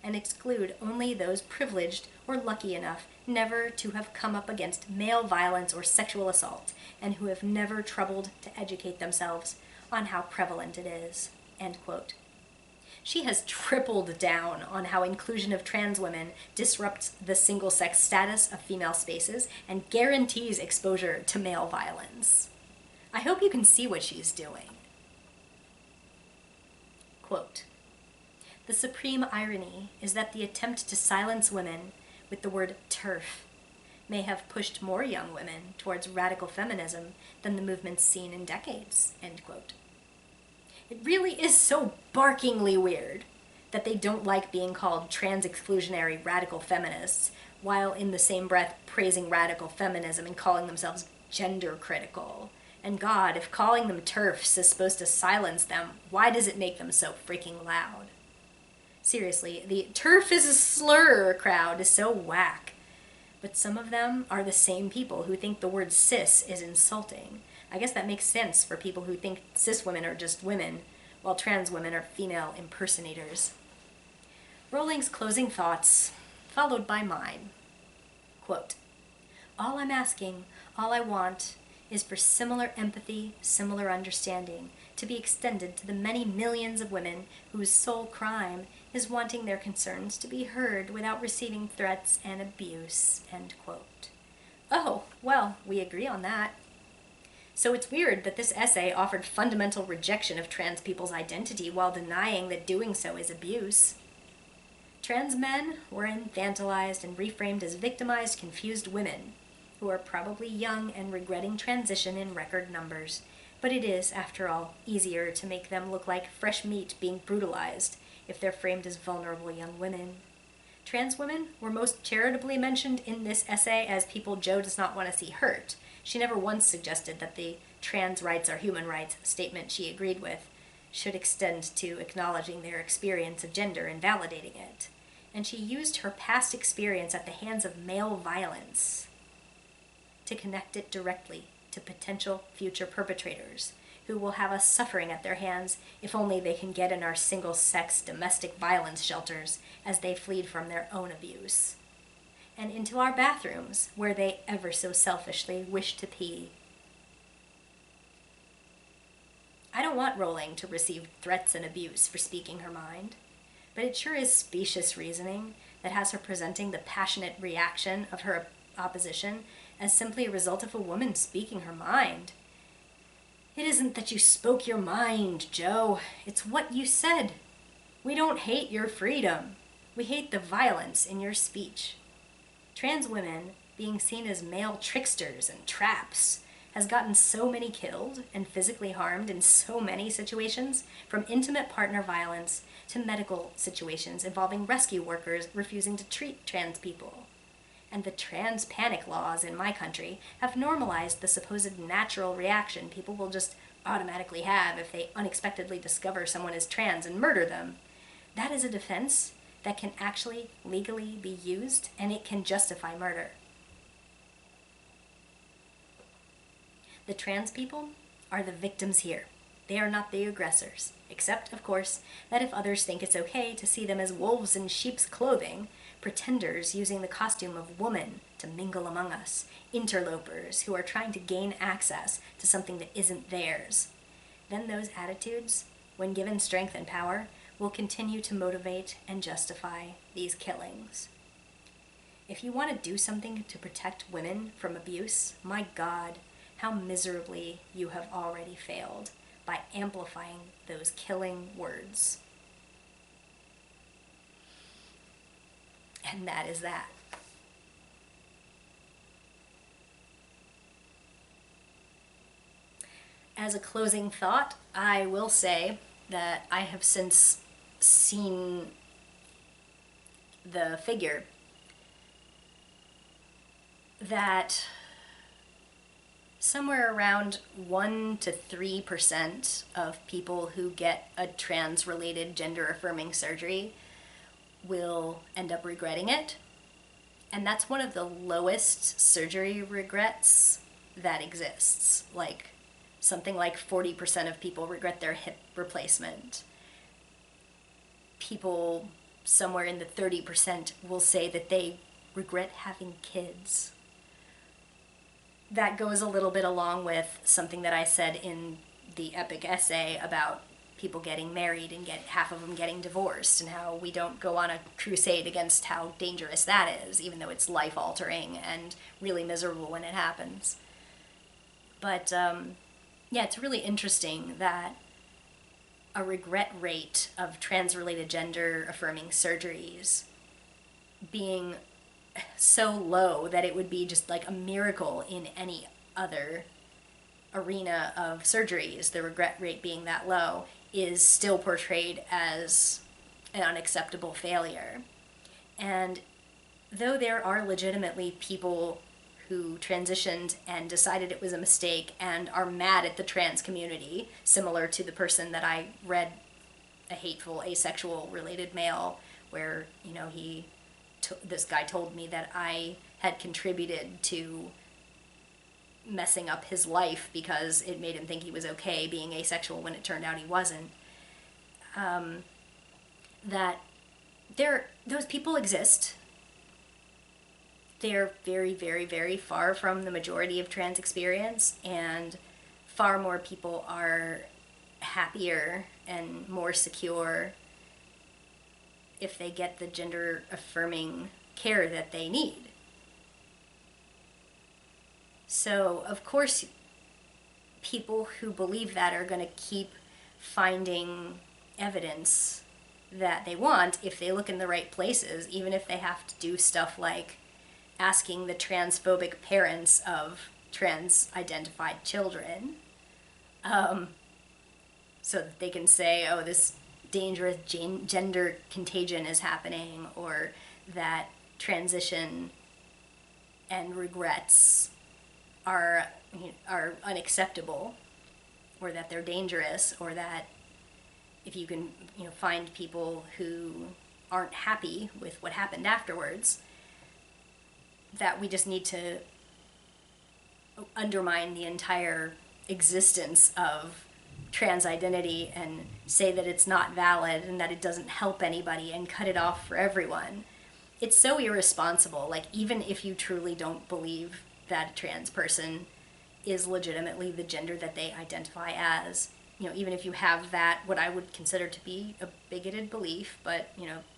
and exclude only those privileged or lucky enough never to have come up against male violence or sexual assault, and who have never troubled to educate themselves on how prevalent it is. End quote. She has tripled down on how inclusion of trans women disrupts the single-sex status of female spaces and guarantees exposure to male violence. I hope you can see what she's doing. Quote, the supreme irony is that the attempt to silence women with the word TERF may have pushed more young women towards radical feminism than the movements seen in decades, end quote. It really is so barkingly weird that they don't like being called trans-exclusionary radical feminists, while in the same breath praising radical feminism and calling themselves gender critical. And God, if calling them TERFs is supposed to silence them, why does it make them so freaking loud? Seriously, the TERF is a slur crowd is so whack. But some of them are the same people who think the word cis is insulting. I guess that makes sense for people who think cis women are just women, while trans women are female impersonators. Rowling's closing thoughts, followed by mine. Quote, "All I'm asking, all I want, is for similar empathy, similar understanding to be extended to the many millions of women whose sole crime is wanting their concerns to be heard without receiving threats and abuse," end quote. Oh, well, we agree on that. So it's weird that this essay offered fundamental rejection of trans people's identity while denying that doing so is abuse. Trans men were infantilized and reframed as victimized, confused women who are probably young and regretting transition in record numbers. But it is, after all, easier to make them look like fresh meat being brutalized if they're framed as vulnerable young women. Trans women were most charitably mentioned in this essay as people Jo does not want to see hurt. She never once suggested that the trans rights are human rights statement she agreed with should extend to acknowledging their experience of gender and validating it. And she used her past experience at the hands of male violence to connect it directly to potential future perpetrators who will have us suffering at their hands if only they can get in our single-sex domestic violence shelters as they flee from their own abuse, and into our bathrooms where they ever so selfishly wish to pee. I don't want Rowling to receive threats and abuse for speaking her mind, but it sure is specious reasoning that has her presenting the passionate reaction of her opposition as simply a result of a woman speaking her mind. It isn't that you spoke your mind, Jo. It's what you said. We don't hate your freedom. We hate the violence in your speech. Trans women being seen as male tricksters and traps has gotten so many killed and physically harmed in so many situations, from intimate partner violence to medical situations involving rescue workers refusing to treat trans people. And the trans panic laws in my country have normalized the supposed natural reaction people will just automatically have if they unexpectedly discover someone is trans and murder them. That is a defense that can actually legally be used, and it can justify murder. The trans people are the victims here. They are not the aggressors, except, of course, that if others think it's okay to see them as wolves in sheep's clothing, pretenders using the costume of woman to mingle among us, interlopers who are trying to gain access to something that isn't theirs, then those attitudes, when given strength and power, will continue to motivate and justify these killings. If you want to do something to protect women from abuse, my God, how miserably you have already failed by amplifying those killing words. And that is that. As a closing thought, I will say that I have since seen the figure that somewhere around 1 to 3% of people who get a trans-related gender-affirming surgery will end up regretting it. And that's one of the lowest surgery regrets that exists. Like, something like 40% of people regret their hip replacement. People somewhere in the 30% will say that they regret having kids. That goes a little bit along with something that I said in the epic essay about people getting married and half of them getting divorced, and how we don't go on a crusade against how dangerous that is, even though it's life-altering and really miserable when it happens. But yeah, it's really interesting that a regret rate of trans-related gender-affirming surgeries being so low that it would be just like a miracle in any other arena of surgeries, the regret rate being that low, is still portrayed as an unacceptable failure. And though there are legitimately people who transitioned and decided it was a mistake and are mad at the trans community, similar to the person that I read a hateful asexual related mail where, you know, this guy told me that I had contributed to messing up his life because it made him think he was okay being asexual when it turned out he wasn't. That those people exist. They're very, very, very far from the majority of trans experience, and far more people are happier and more secure if they get the gender affirming care that they need. So, of course, people who believe that are going to keep finding evidence that they want if they look in the right places, even if they have to do stuff like asking the transphobic parents of trans-identified children, so that they can say, oh, this dangerous gender contagion is happening, or that transition and regrets are unacceptable, or that they're dangerous, or that if you can, find people who aren't happy with what happened afterwards, that we just need to undermine the entire existence of trans identity and say that it's not valid and that it doesn't help anybody and cut it off for everyone. It's so irresponsible. Like, even if you truly don't believe that a trans person is legitimately the gender that they identify as, even if you have that, what I would consider to be a bigoted belief, but,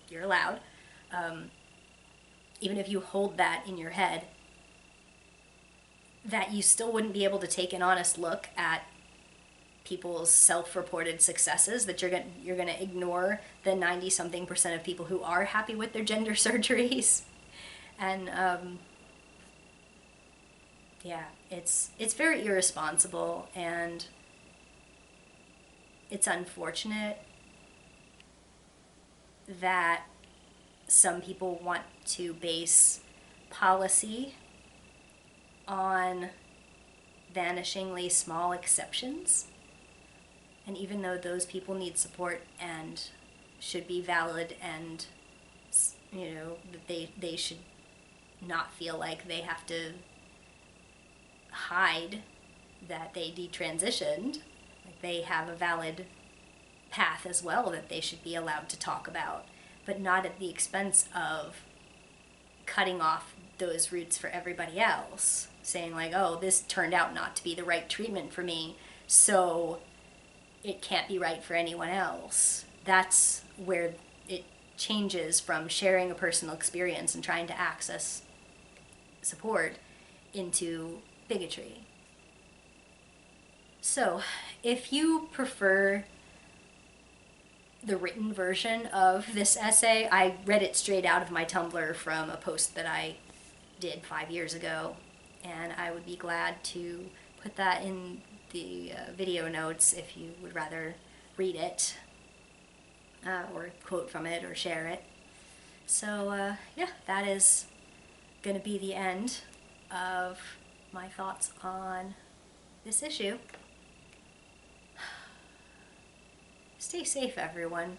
you're allowed, even if you hold that in your head, that you still wouldn't be able to take an honest look at people's self-reported successes, that you're going to ignore the 90-something% of people who are happy with their gender surgeries. And yeah, it's very irresponsible, and it's unfortunate that some people want to base policy on vanishingly small exceptions. And even though those people need support and should be valid, and that they should not feel like they have to hide that they detransitioned, like they have a valid path as well that they should be allowed to talk about, but not at the expense of cutting off those roots for everybody else, saying like, oh, this turned out not to be the right treatment for me, so it can't be right for anyone else. That's where it changes from sharing a personal experience and trying to access support into bigotry. So, if you prefer the written version of this essay, I read it straight out of my Tumblr from a post that I did 5 years ago, and I would be glad to put that in the video notes if you would rather read it, or quote from it, or share it. So yeah, that is going to be the end of my thoughts on this issue. Stay safe, everyone.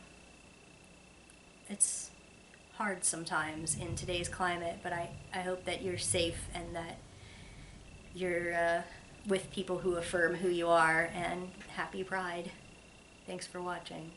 It's hard sometimes in today's climate, but I hope that you're safe and that you're with people who affirm who you are, and happy Pride. Thanks for watching.